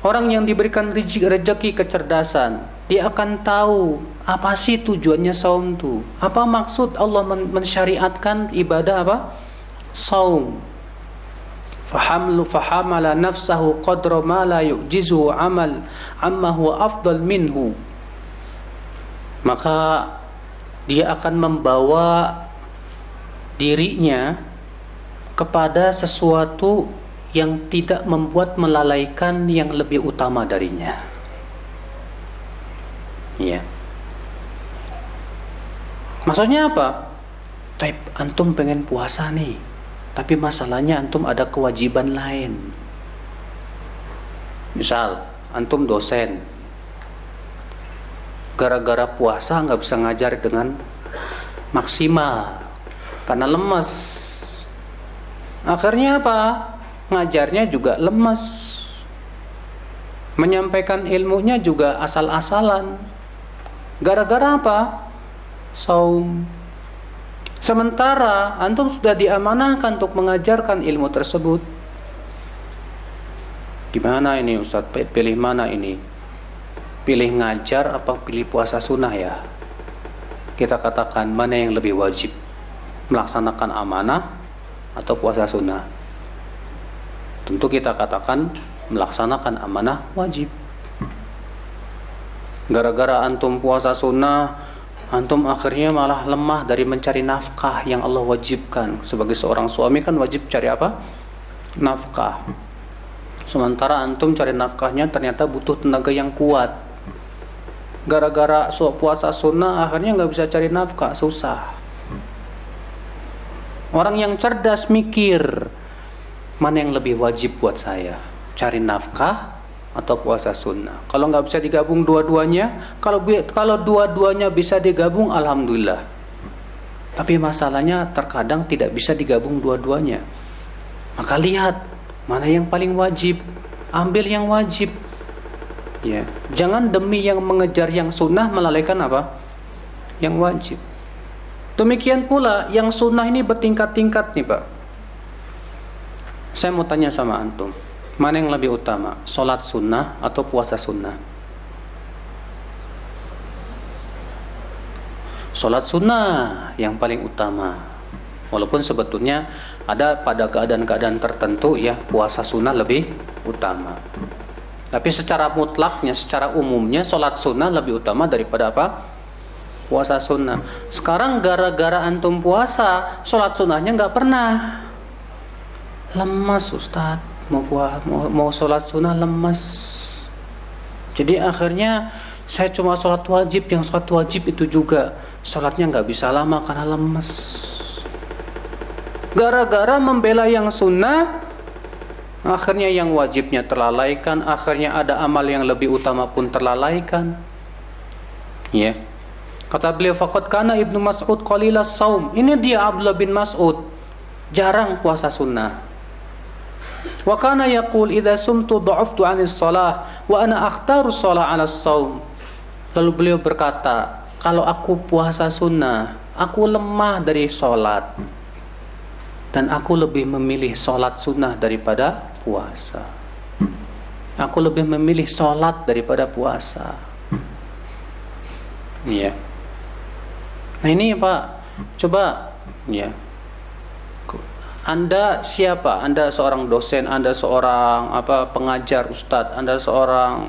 orang yang diberikan rezeki kecerdasan, dia akan tahu apa sih tujuannya saum itu. Apa maksud Allah mensyariatkan ibadah apa? Saum. Fahamala nafsahu qadra ma la yu'jizu amal amma huwa afdal minhu. Maka dia akan membawa dirinya kepada sesuatu yang tidak membuat melalaikan yang lebih utama darinya. Iya. Maksudnya apa? Taib, antum pengen puasa nih, tapi masalahnya antum ada kewajiban lain. Misal, antum dosen, gara-gara puasa nggak bisa ngajar dengan maksimal karena lemes. Akhirnya apa? Ngajarnya juga lemes, menyampaikan ilmunya juga asal-asalan. Gara-gara apa? Saum. Sementara antum sudah diamanahkan untuk mengajarkan ilmu tersebut. Gimana ini Ustaz? Pilih mana ini? Pilih ngajar apa pilih puasa sunnah ya? Kita katakan mana yang lebih wajib? Melaksanakan amanah atau puasa sunnah? Tentu kita katakan melaksanakan amanah wajib. Gara-gara antum puasa sunnah, antum akhirnya malah lemah dari mencari nafkah yang Allah wajibkan. Sebagai seorang suami kan wajib cari apa? Nafkah. Sementara antum cari nafkahnya ternyata butuh tenaga yang kuat. Gara-gara puasa sunnah akhirnya nggak bisa cari nafkah, susah. Orang yang cerdas mikir, mana yang lebih wajib buat saya? Cari nafkah atau puasa sunnah? Kalau nggak bisa digabung dua-duanya, kalau dua-duanya bisa digabung, alhamdulillah. Tapi masalahnya terkadang tidak bisa digabung dua-duanya. Maka lihat mana yang paling wajib, ambil yang wajib. Ya, jangan demi yang mengejar yang sunnah melalaikan apa? Yang wajib. Demikian pula yang sunnah ini bertingkat-tingkat nih Pak. Saya mau tanya sama antum, mana yang lebih utama? Sholat sunnah atau puasa sunnah? Sholat sunnah yang paling utama. Walaupun sebetulnya ada pada keadaan-keadaan tertentu ya puasa sunnah lebih utama. Tapi secara mutlaknya, secara umumnya sholat sunnah lebih utama daripada apa? Puasa sunnah. Sekarang gara-gara antum puasa, sholat sunnahnya nggak pernah. Lemas Ustaz, mau sholat sunnah lemas. Jadi akhirnya saya cuma sholat wajib, yang sholat wajib itu juga sholatnya nggak bisa lama karena lemas. Gara-gara membela yang sunnah, akhirnya yang wajibnya terlalaikan, akhirnya ada amal yang lebih utama pun terlalaikan. Ya. Kata beliau, faqad kana Ibnu Mas'ud qalilas saum. Ini dia Abdullah bin Mas'ud, jarang puasa sunnah. Wa kana yaqul idza sumtu dha'aftu 'anis shalah wa ana akhtaru shalah 'alas saum. Lalu beliau berkata, kalau aku puasa sunnah, aku lemah dari salat. Dan aku lebih memilih salat sunnah daripada puasa. Aku lebih memilih salat daripada puasa. Iya. Nah ini Pak, coba ya. Anda siapa? Anda seorang dosen, Anda seorang pengajar, ustadz, Anda seorang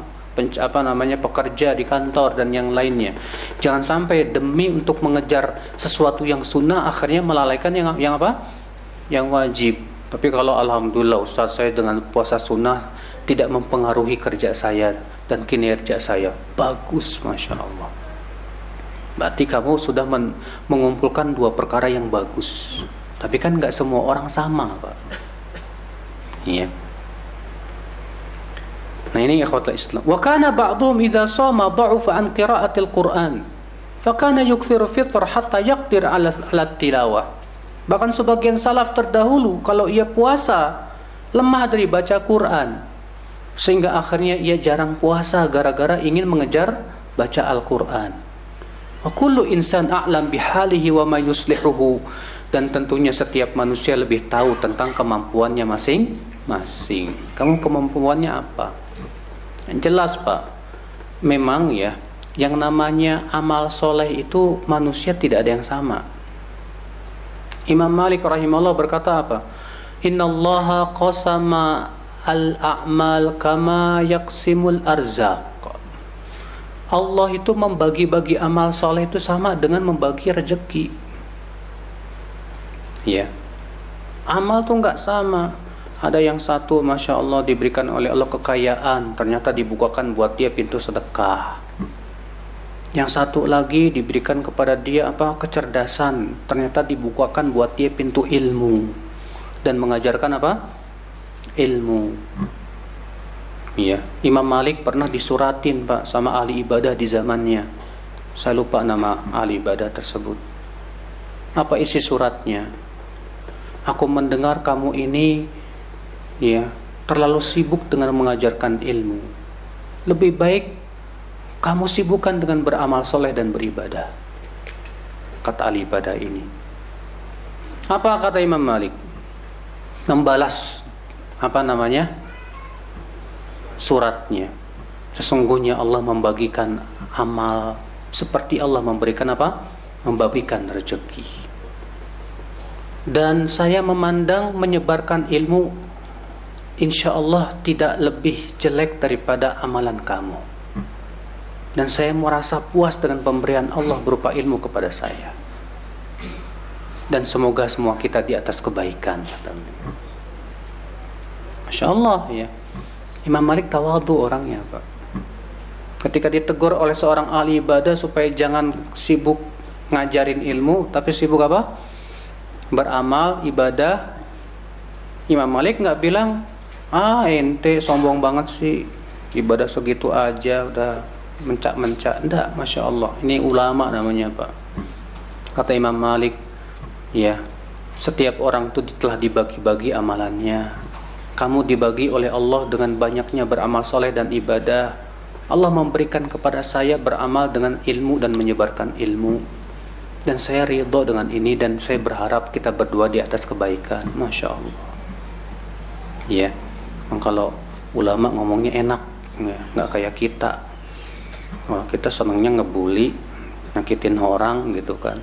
pekerja di kantor dan yang lainnya. Jangan sampai demi untuk mengejar sesuatu yang sunnah akhirnya melalaikan yang apa? Yang wajib. Tapi kalau alhamdulillah ustaz saya dengan puasa sunnah tidak mempengaruhi kerja saya dan kinerja saya, bagus, masya Allah. Berarti kamu sudah mengumpulkan dua perkara yang bagus. Tapi kan nggak semua orang sama, Pak. Iya. Nah ini ikhwatul Islam. Wa kana ba'dhum idza shama dha'ufa an qira'atil Qur'an. Fa kana yukthiru fitr hatta yaqdir 'ala tilawah. Bahkan sebagian salaf terdahulu kalau ia puasa lemah dari baca Quran. Sehingga akhirnya ia jarang puasa gara-gara ingin mengejar baca Al-Qur'an. Wa kullu insan a'lam bihalihi wa ma yuslihuhu. Dan tentunya setiap manusia lebih tahu tentang kemampuannya masing-masing. Kamu kemampuannya apa? Yang jelas Pak, memang ya, yang namanya amal soleh itu manusia tidak ada yang sama. Imam Malik rahimahullah berkata apa? Innallaha qasama al-a'mal kama yaqsimul arzaq. Allah itu membagi-bagi amal soleh itu sama dengan membagi rezeki. Ya, amal tuh nggak sama. Ada yang satu, masya Allah, diberikan oleh Allah kekayaan, ternyata dibukakan buat dia pintu sedekah. Yang satu lagi diberikan kepada dia kecerdasan, ternyata dibukakan buat dia pintu ilmu dan mengajarkan ilmu. Iya, Imam Malik pernah disuratin Pak sama ahli ibadah di zamannya. Saya lupa nama ahli ibadah tersebut. Apa isi suratnya? Aku mendengar kamu ini terlalu sibuk dengan mengajarkan ilmu. Lebih baik kamu sibukkan dengan beramal soleh dan beribadah. Kata ahli ibadah ini. Apa kata Imam Malik? Membalas suratnya. Sesungguhnya Allah membagikan amal seperti Allah memberikan membagikan rezeki. Dan saya memandang menyebarkan ilmu insya Allah tidak lebih jelek daripada amalan kamu. Dan saya merasa puas dengan pemberian Allah berupa ilmu kepada saya. Dan semoga semua kita di atas kebaikan. Masya Allah ya. Imam Malik tawadhu orangnya Pak. Ketika ditegur oleh seorang ahli ibadah supaya jangan sibuk ngajarin ilmu, tapi sibuk beramal, ibadah, Imam Malik nggak bilang, ente sombong banget sih, ibadah segitu aja udah mencak-mencak. Enggak, masya Allah, ini ulama namanya Pak. Kata Imam Malik, ya, setiap orang itu telah dibagi-bagi amalannya. Kamu dibagi oleh Allah dengan banyaknya beramal soleh dan ibadah. Allah memberikan kepada saya beramal dengan ilmu dan menyebarkan ilmu. Dan saya ridho dengan ini dan saya berharap kita berdua di atas kebaikan. Masya Allah. Ya, kalau ulama ngomongnya enak, nggak kayak kita. Wah, kita senangnya ngebully, nyakitin orang gitu kan.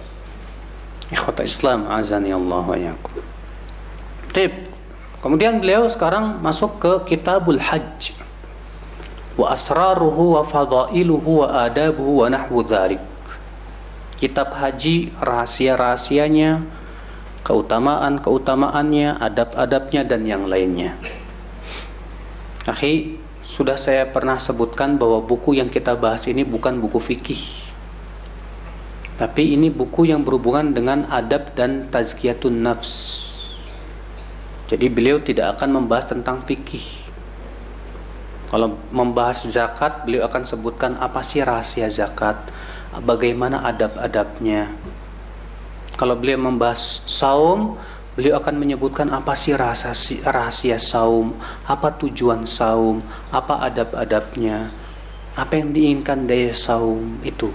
Ikhwata Islam, azani Allah wa yakum. Kemudian beliau sekarang masuk ke Kitabul Hajj. Wa asraruhu wa fadailuhu wa adabuhu wa nahwu dzalik. Kitab haji, rahasia-rahasianya, keutamaan-keutamaannya, adab-adabnya dan yang lainnya. Akhi, sudah saya pernah sebutkan bahwa buku yang kita bahas ini bukan buku fikih. Tapi ini buku yang berhubungan dengan adab dan tazkiyatun nafs. Jadi beliau tidak akan membahas tentang fikih. Kalau membahas zakat, beliau akan sebutkan apa sih rahasia zakat, bagaimana adab-adabnya. Kalau beliau membahas saum, beliau akan menyebutkan apa sih rahasia saum, apa tujuan saum, apa adab-adabnya, apa yang diinginkan dari saum itu.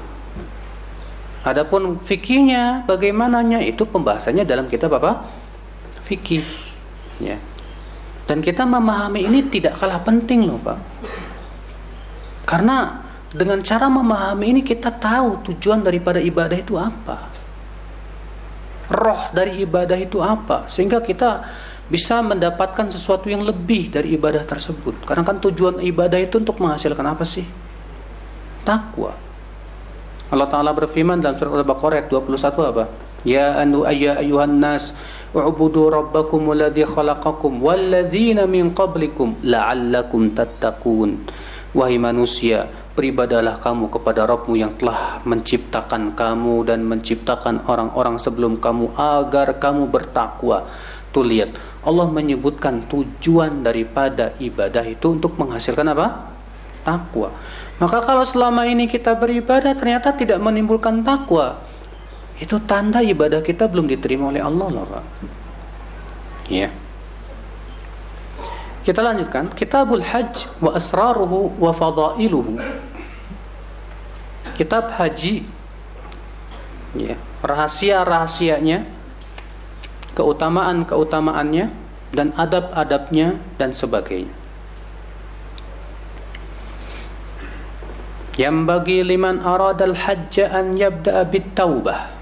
Adapun fikihnya, bagaimananya, itu pembahasannya dalam kitab fikih. Ya. Dan kita memahami ini tidak kalah penting loh Pak. Karena dengan cara memahami ini kita tahu tujuan daripada ibadah itu apa. roh dari ibadah itu apa, sehingga kita bisa mendapatkan sesuatu yang lebih dari ibadah tersebut. Karena kan tujuan ibadah itu untuk menghasilkan apa sih? Takwa. Allah Ta'ala berfirman dalam surat Al-Baqarah ayat 21 apa? Ya ayyuhan nas u'budu rabbakum alladhi khalaqakum walladzina min qablikum la'allakum tattaqun. Wahai manusia, beribadalah kamu kepada Rabbmu yang telah menciptakan kamu dan menciptakan orang-orang sebelum kamu agar kamu bertakwa. Tuh lihat, Allah menyebutkan tujuan daripada ibadah itu untuk menghasilkan apa? Takwa. Maka kalau selama ini kita beribadah ternyata tidak menimbulkan takwa, itu tanda ibadah kita belum diterima oleh Allah loh, Pak. Ya. Kita lanjutkan, Kitabul Hajj wa asraruhu wa fadailuhu. Kitab haji, ya, rahasia-rahasianya, keutamaan-keutamaannya, dan adab-adabnya dan sebagainya. Yang bagi liman aradal hajja an yabda'a bit-taubah.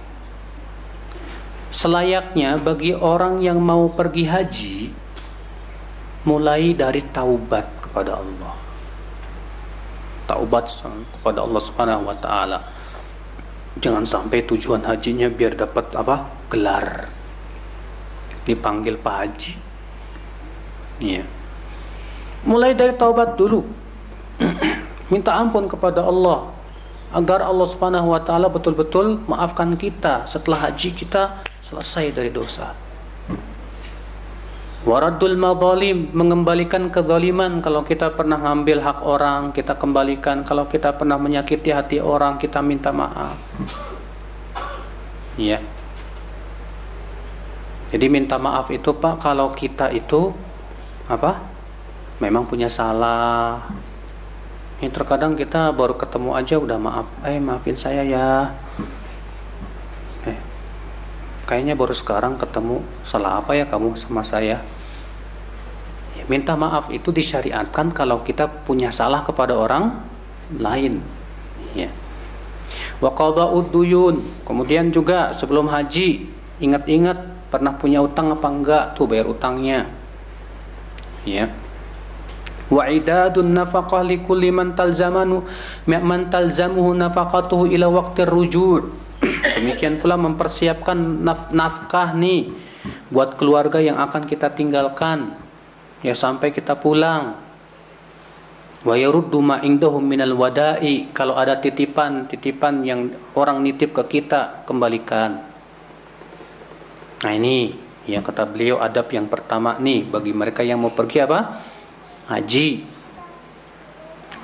Selayaknya bagi orang yang mau pergi haji, mulai dari taubat kepada Allah. Taubat kepada Allah Subhanahu wa taala. Jangan sampai tujuan hajinya biar dapat apa? Gelar. Dipanggil Pak Haji. Iya. Mulai dari taubat dulu. Minta ampun kepada Allah agar Allah Subhanahu wa taala betul-betul maafkan kita setelah haji kita selesai dari dosa. Waraddul madzalim, mengembalikan kezaliman. Kalau kita pernah ngambil hak orang, kita kembalikan. Kalau kita pernah menyakiti hati orang, kita minta maaf. Ya. Jadi minta maaf itu Pak, kalau kita itu apa? Memang punya salah. Ini terkadang kita baru ketemu aja udah maaf. Maafin saya ya. Kayaknya baru sekarang ketemu, salah apa ya kamu sama saya? Ya, minta maaf itu disyariatkan kalau kita punya salah kepada orang lain. Ya. Wa qada'ud duyun. Kemudian juga sebelum haji, ingat-ingat pernah punya utang apa enggak, tuh bayar utangnya. Ya. Wa idadun nafaqah likulli man talzamuhu nafaqatuhu ila waqtir ruju'. Demikian pula mempersiapkan nafkah nih buat keluarga yang akan kita tinggalkan ya sampai kita pulang. Wa yaruddu ma indahum minal wada'i, kalau ada titipan yang orang nitip ke kita, kembalikan. Nah ini yang kata beliau adab yang pertama nih bagi mereka yang mau pergi apa? Haji.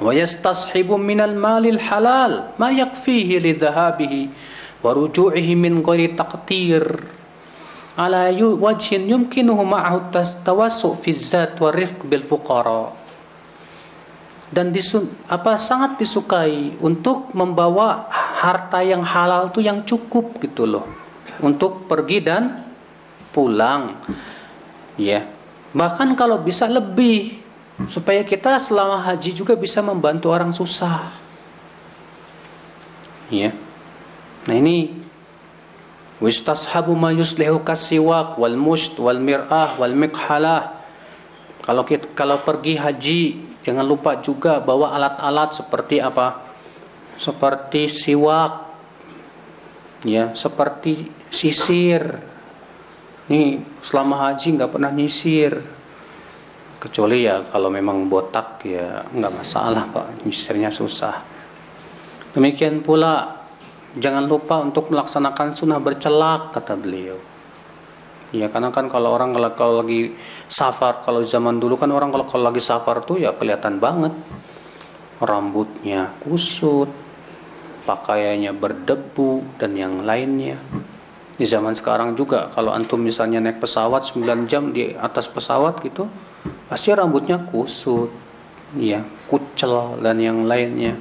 Wa yastashibu minal malil halal ma yakfihi lidhahabihi wa ruju'ihi min ghairi taqtir ala wajhin yumkinuhu ma'ahu tawassu fi zat wa rifq bil fuqara. Dan sangat disukai untuk membawa harta yang halal itu yang cukup gitu loh untuk pergi dan pulang ya, bahkan kalau bisa lebih supaya kita selama haji juga bisa membantu orang susah ya. Nah ini wistashabu ma yuslihu kasiwak wal musht wal mir'ah wal mikhalah. Kalau pergi haji jangan lupa juga bawa alat-alat seperti apa? Seperti siwak ya, seperti sisir. Nih selama haji nggak pernah nyisir, kecuali ya kalau memang botak ya nggak masalah Pak, nyisirnya susah. Demikian pula jangan lupa untuk melaksanakan sunnah bercelak kata beliau. Ya karena kan kalau orang kalau lagi safar, kalau zaman dulu kan orang kalau lagi safar tuh ya kelihatan banget rambutnya kusut, pakaiannya berdebu dan yang lainnya. Di zaman sekarang juga kalau antum misalnya naik pesawat 9 jam di atas pesawat gitu, pasti rambutnya kusut, ya, kucel dan yang lainnya.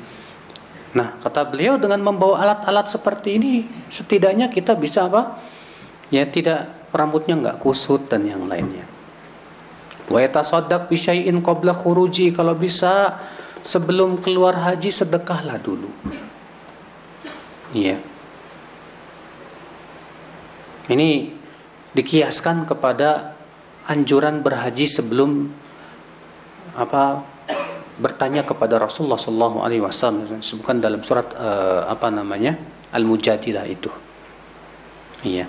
Nah, kata beliau dengan membawa alat-alat seperti ini, setidaknya kita bisa apa? Ya, tidak rambutnya enggak kusut dan yang lainnya. Wa yatasaddaq bi syai'in qabla khuruji, kalau bisa sebelum keluar haji sedekahlah dulu. Iya. Ini dikiaskan kepada anjuran berhaji sebelum bertanya kepada Rasulullah sallallahu alaihi wasallam, disebutkan dalam surat Al-Mujadilah itu. Iya.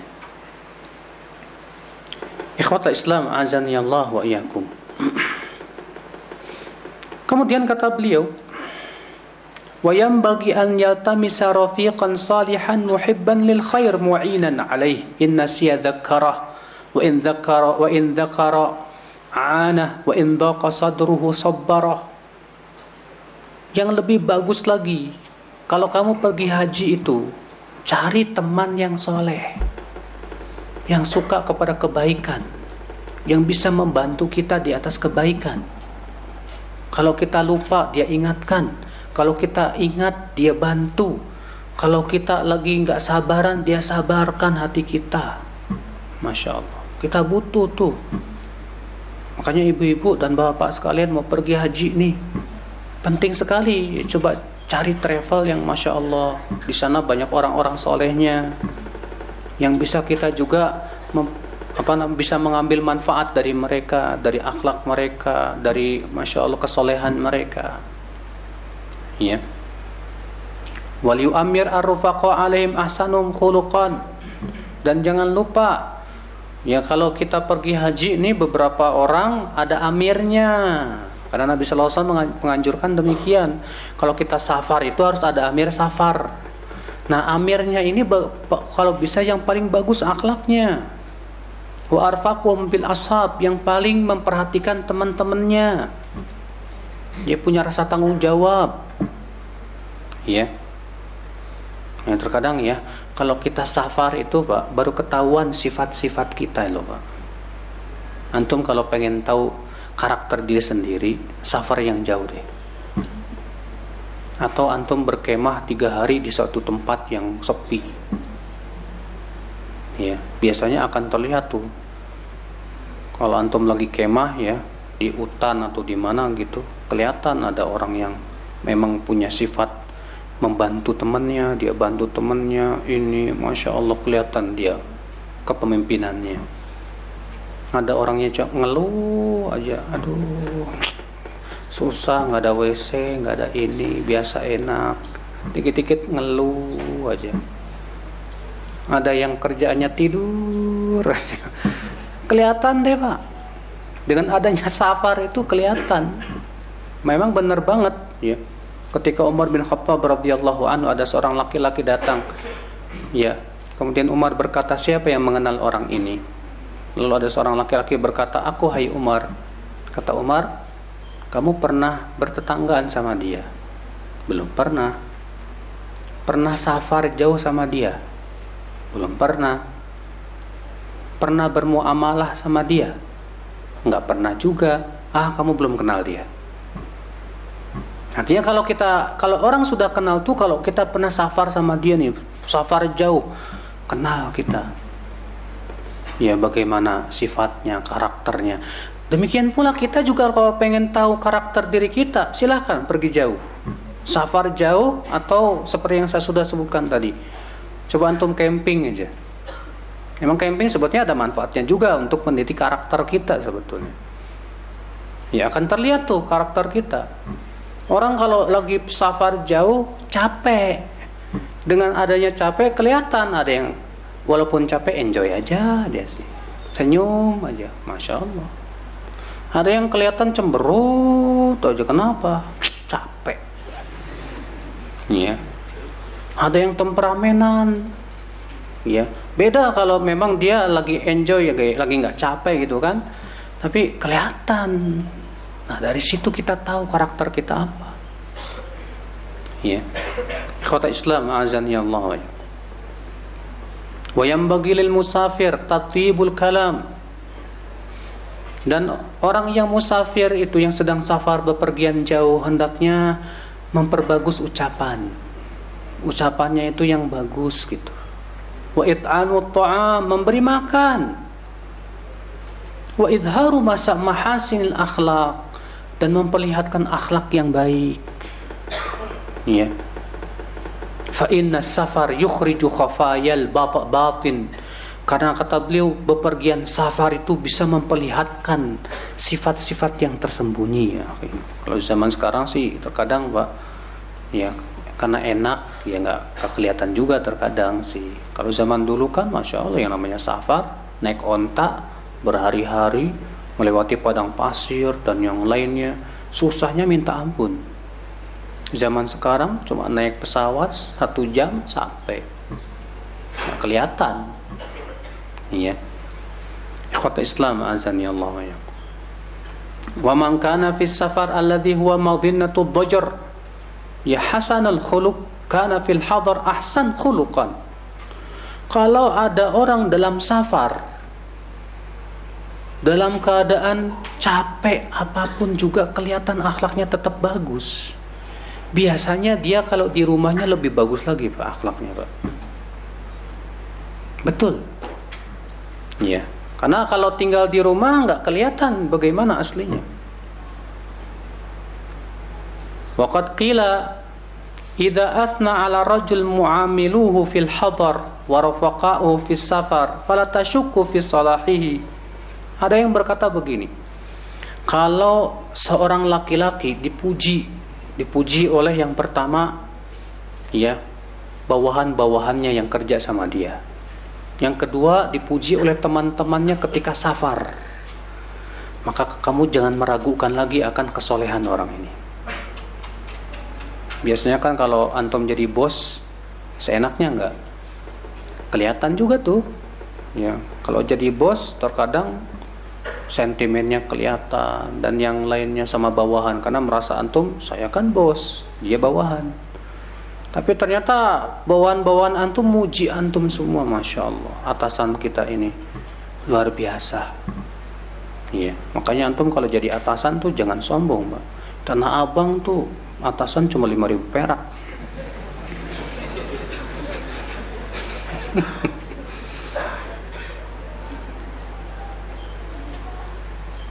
Ikhwatal Islam azani Allah wa iyyakum. Kemudian kata beliau, wa yanbaghi an yaltamisa rafiqan salihan muhibban lil khair mu'inan alaih in nasiya dzakara wa in dzakara ana wa in daqa sadruhu sabbara. Yang lebih bagus lagi, kalau kamu pergi haji itu, cari teman yang soleh, yang suka kepada kebaikan, yang bisa membantu kita di atas kebaikan. Kalau kita lupa, dia ingatkan. Kalau kita ingat, dia bantu. Kalau kita lagi nggak sabaran, dia sabarkan hati kita. Masya Allah, kita butuh tuh. Makanya ibu-ibu dan bapak sekalian mau pergi haji nih, penting sekali coba cari travel yang Masya Allah, di sana banyak orang-orang solehnya yang bisa kita juga bisa mengambil manfaat dari mereka, dari akhlak mereka, dari Masya Allah kesolehan mereka. Ya. Wal yu'ammir ar-rufaqa alaihim ahsanum khuluqan. Dan jangan lupa, ya kalau kita pergi haji ini beberapa orang ada amirnya. Karena Nabi sallallahu alaihi wasallam menganjurkan demikian. Kalau kita safar itu harus ada amir safar. Nah, amirnya ini kalau bisa yang paling bagus akhlaknya. Wa arfaqum bil ashab, yang paling memperhatikan teman-temannya. Dia punya rasa tanggung jawab. Ya. Yang terkadang ya, kalau kita safar itu Pak, baru ketahuan sifat-sifat kita loh Pak. Antum kalau pengen tahu karakter diri sendiri, safar yang jauh deh. Atau antum berkemah 3 hari di suatu tempat yang sepi. Ya, biasanya akan terlihat tuh. Kalau antum lagi kemah ya, di hutan atau di mana gitu, kelihatan ada orang yang memang punya sifat membantu temannya, dia bantu temannya, ini Masya Allah kelihatan dia kepemimpinannya. Ada orangnya ngeluh aja, aduh susah, nggak ada WC, nggak ada ini, biasa enak, dikit-dikit ngeluh aja. Ada yang kerjaannya tidur aja. Kelihatan deh Pak, dengan adanya safar itu kelihatan. Memang benar banget ya. Ketika Umar bin Khattab radhiyallahu anhu, ada seorang laki-laki datang, ya, kemudian Umar berkata, siapa yang mengenal orang ini? Lalu ada seorang laki-laki berkata, aku hai Umar. Kata Umar, kamu pernah bertetanggaan sama dia? Belum pernah. Pernah safar jauh sama dia? Belum pernah. Pernah bermuamalah sama dia? Enggak pernah juga. Kamu belum kenal dia. Artinya kalau orang sudah kenal tuh, kalau kita pernah safar sama dia nih, safar jauh, kenal kita. Ya, bagaimana sifatnya, karakternya. Demikian pula kita juga kalau pengen tahu karakter diri kita, silakan pergi jauh, safar jauh, atau seperti yang saya sudah sebutkan tadi, coba antum camping aja. Emang camping sebetulnya ada manfaatnya juga untuk mendidik karakter kita sebetulnya. Ya akan terlihat tuh karakter kita. Orang kalau lagi safar jauh capek, dengan adanya capek kelihatan ada yang walaupun capek enjoy aja dia sih, senyum aja, Masya Allah. Ada yang kelihatan cemberut aja, kenapa? Capek. Ya. Ada yang temperamenan. Ya. Beda kalau memang dia lagi enjoy ya, lagi nggak capek gitu kan. Tapi kelihatan. Nah, dari situ kita tahu karakter kita apa. Ya. Ikhwata Islam azani Allah. Wa yanbaghi lil musafir tatyibul kalam. Dan orang yang musafir itu, yang sedang safar bepergian jauh, hendaknya memperbagus ucapan. Ucapannya itu yang bagus gitu. Wa it'anu ta'am, memberi makan. Wa idharu mahasinil akhlaq, dan memperlihatkan akhlak yang baik. Ya. Fa inna safar yukhriju khafayal batin Karena kata beliau, bepergian safar itu bisa memperlihatkan sifat-sifat yang tersembunyi ya. Kalau zaman sekarang sih terkadang Pak, ya karena enak ya nggak kelihatan juga terkadang sih. Kalau zaman dulu kan Masya Allah yang namanya safar, naik onta berhari-hari melewati padang pasir dan yang lainnya, susahnya minta ampun. Zaman sekarang cuma naik pesawat 1 jam sampai, nggak kelihatan. Iya. Ikhwata Islam azani Allah wa iyyakum. Wa man kana fi safar alladhi huwa madhinnatu ad-dajr ya hasanal khuluq kana fil hadar ahsan khuluqan. Kalau ada orang dalam safar dalam keadaan capek apapun juga kelihatan akhlaknya tetap bagus. Biasanya dia kalau di rumahnya lebih bagus lagi Pak akhlaknya Pak. Betul. Iya, karena kalau tinggal di rumah nggak kelihatan bagaimana aslinya. Waqad qila idza athna ala rajul mu'amiluhu fil hadar wa rafaqa'uhu fis safar fala tashukku fi salahihi. Ada yang berkata begini, kalau seorang laki-laki dipuji oleh yang pertama ya bawahan-bawahannya yang kerja sama dia. Yang kedua dipuji oleh teman-temannya ketika safar. Maka kamu jangan meragukan lagi akan kesolehan orang ini. Biasanya kan kalau antum jadi bos, seenaknya enggak? Kelihatan juga tuh. Ya, kalau jadi bos terkadang sentimennya kelihatan dan yang lainnya sama bawahan karena merasa antum, saya kan bos, dia bawahan. Tapi ternyata bawahan-bawahan antum muji antum semua, Masya Allah. Atasan kita ini luar biasa. Iya, makanya antum kalau jadi atasan tuh jangan sombong, Mbak. Tanah Abang tuh atasan cuma 5.000 perak.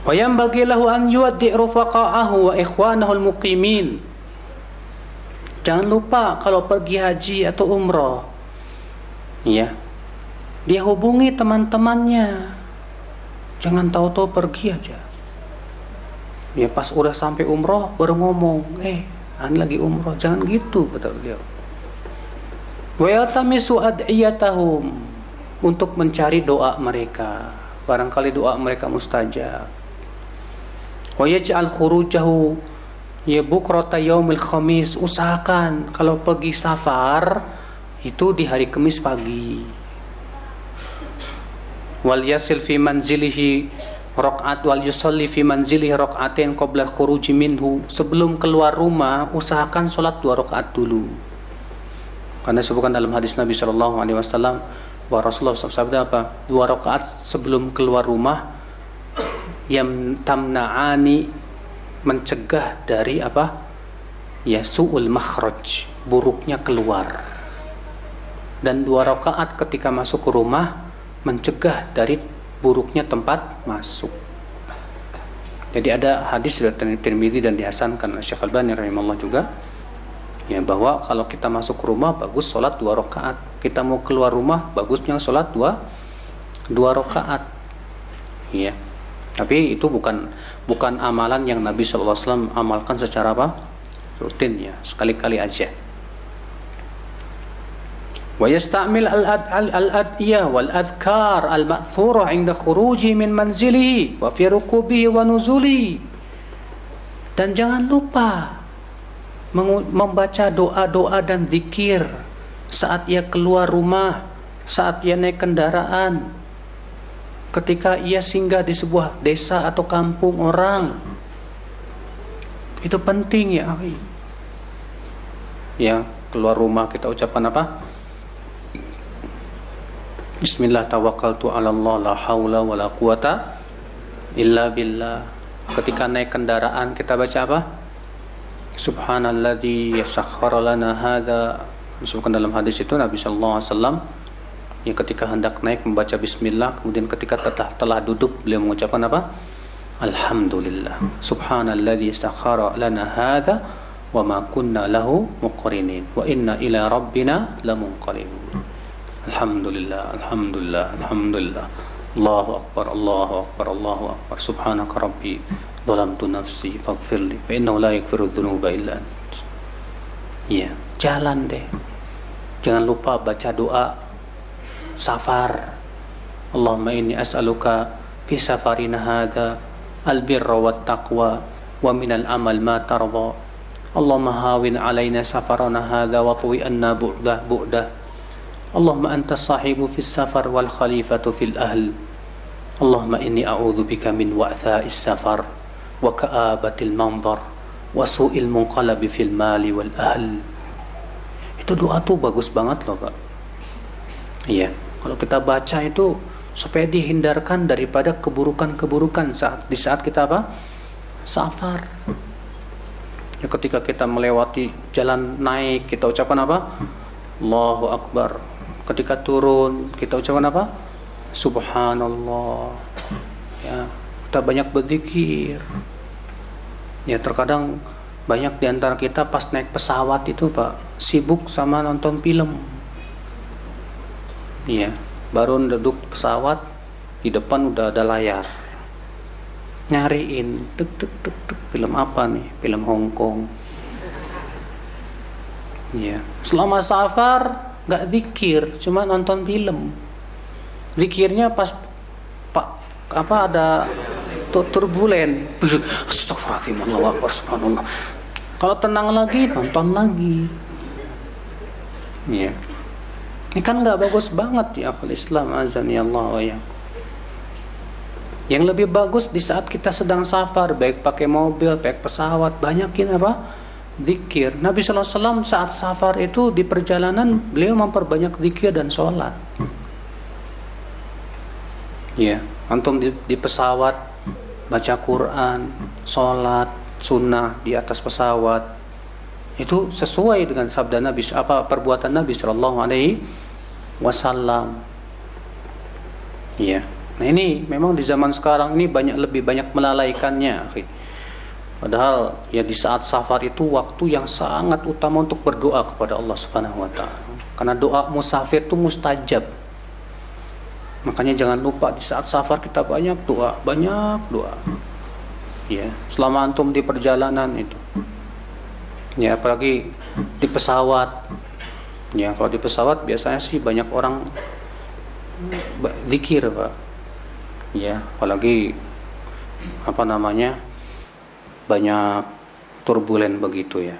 Wa yanbaghi lahu an yuwaddi' rufaqa'ahu wa ikhwanahu al-muqimin. Jangan lupa kalau pergi haji atau umroh, ya, dia hubungi teman-temannya. Jangan tahu-tahu pergi aja. Ya pas udah sampai umroh baru ngomong, ane lagi umroh. Jangan gitu kata beliau. Wa yaltamisu ad'iyatahum, untuk mencari doa mereka. Barangkali doa mereka mustajab. Wa yaj'al khurujahu ya bukrata yaumil khamis, usahakan kalau pergi safar itu di hari Kamis pagi. Wal yasil fi manzilihi raq'at wal yusalli fi manzilihi raq'atain qabla khuruji minhu, sebelum keluar rumah usahakan salat 2 rakaat dulu. Karena disebutkan dalam hadis Nabi sallallahu alaihi wasallam bahwa Rasulullah sabda apa? 2 rakaat sebelum keluar rumah yang tamna'ani, mencegah dari apa? Ya su'ul makhraj, buruknya keluar. Dan 2 rakaat ketika masuk ke rumah mencegah dari buruknya tempat masuk. Jadi ada hadis dari Tirmidzi dan dihasankan oleh Syekh Albani rahimahullah juga, ya bahwa kalau kita masuk ke rumah bagus salat 2 rakaat. Kita mau keluar rumah bagusnya salat 2 rakaat. Ya. Tapi itu bukan amalan yang Nabi SAW amalkan secara apa? Rutin ya, sekali-kali aja. Wa yasta'mil al-ad'iyah wal adhkar al-ma'thurah 'inda khuruji min manzilihi wa fi rukubihi wa nuzulihi. Dan jangan lupa membaca doa-doa dan zikir saat ia keluar rumah, saat ia naik kendaraan, ketika ia singgah di sebuah desa atau kampung orang. Itu penting ya. Ya, keluar rumah kita ucapan apa? Bismillah tawakkaltu 'ala Allah la haula wala quwata illa billah. Ketika naik kendaraan kita baca apa? Subhanalladzi sakhkhara lana hadza. Disebutkan dalam hadis itu Nabi sallallahu alaihi wasallam ya ketika hendak naik membaca bismillah, kemudian ketika telah duduk beliau mengucapkan apa? Alhamdulillah. Subhanalladzi sakhkhara lana hadza wa ma kunna lahu muqrinin wa inna ila rabbina lamunqalibun. Alhamdulillah, alhamdulillah, alhamdulillah. Allahu akbar, Allahu akbar, Allahu akbar. Subhanaka rabbi, zalamtu nafsi, faghfirli, fa innahu la yaghfiru dzunuba illa ant. Iya, jalan deh. Jangan lupa baca doa safar. Allahumma inni as'aluka fi safarina hadha al-birra wat taqwa wa minal amal ma tarda. Allahumma hawin alaina safarana hadha wa tuwi anna bu'dah. Allahumma anta sahibu fis safar wal khalifatu fil ahl. Allahumma inni a'udzu bika min wa'tha'is safar wa ka'abatil manzar wa su'il munqalabi fil mali wal ahl. Itu doa tuh bagus banget loh, Pak. Iya, kalau kita baca itu supaya dihindarkan daripada keburukan-keburukan di saat kita apa? Safar. Ya, ketika kita melewati jalan naik, kita ucapkan apa? Allahu akbar. Ketika turun, kita ucapkan apa? Subhanallah. Ya, kita banyak berzikir. Ya, terkadang banyak di antara kita pas naik pesawat itu, Pak, sibuk sama nonton film. Iya, baru duduk pesawat, di depan udah ada layar. Nyariin, tuk tuk tuk tuk, film apa nih? Film Hong Kong. Iya, selama safar nggak zikir, cuma nonton film. Zikirnya pas ada turbulen. Astagfirullahaladzim, Allahu akbar, subhanallah. Kalau tenang lagi, nonton lagi. Iya. Ini kan nggak bagus banget ya akhul Islam, azani Allah wa iyyakum. Yang lebih bagus di saat kita sedang safar, baik pakai mobil, baik pesawat, banyakin apa? Zikir. Nabi SAW saat safar itu di perjalanan beliau memperbanyak zikir dan sholat. Ya, antum di pesawat baca Quran, sholat, sunnah di atas pesawat, itu sesuai dengan sabda Nabi, perbuatan Nabi Shallallahu Alaihi Wasallam. Ya, nah ini memang di zaman sekarang ini lebih banyak melalaikannya. Padahal ya di saat safar itu waktu yang sangat utama untuk berdoa kepada Allah Subhanahu wa taala. Karena doa musafir itu mustajab. Makanya jangan lupa di saat safar kita banyak doa. Ya, selama antum di perjalanan itu. Ya, apalagi di pesawat. Ya, kalau di pesawat biasanya sih banyak orang zikir, Pak. Ya, apalagi banyak turbulen begitu ya.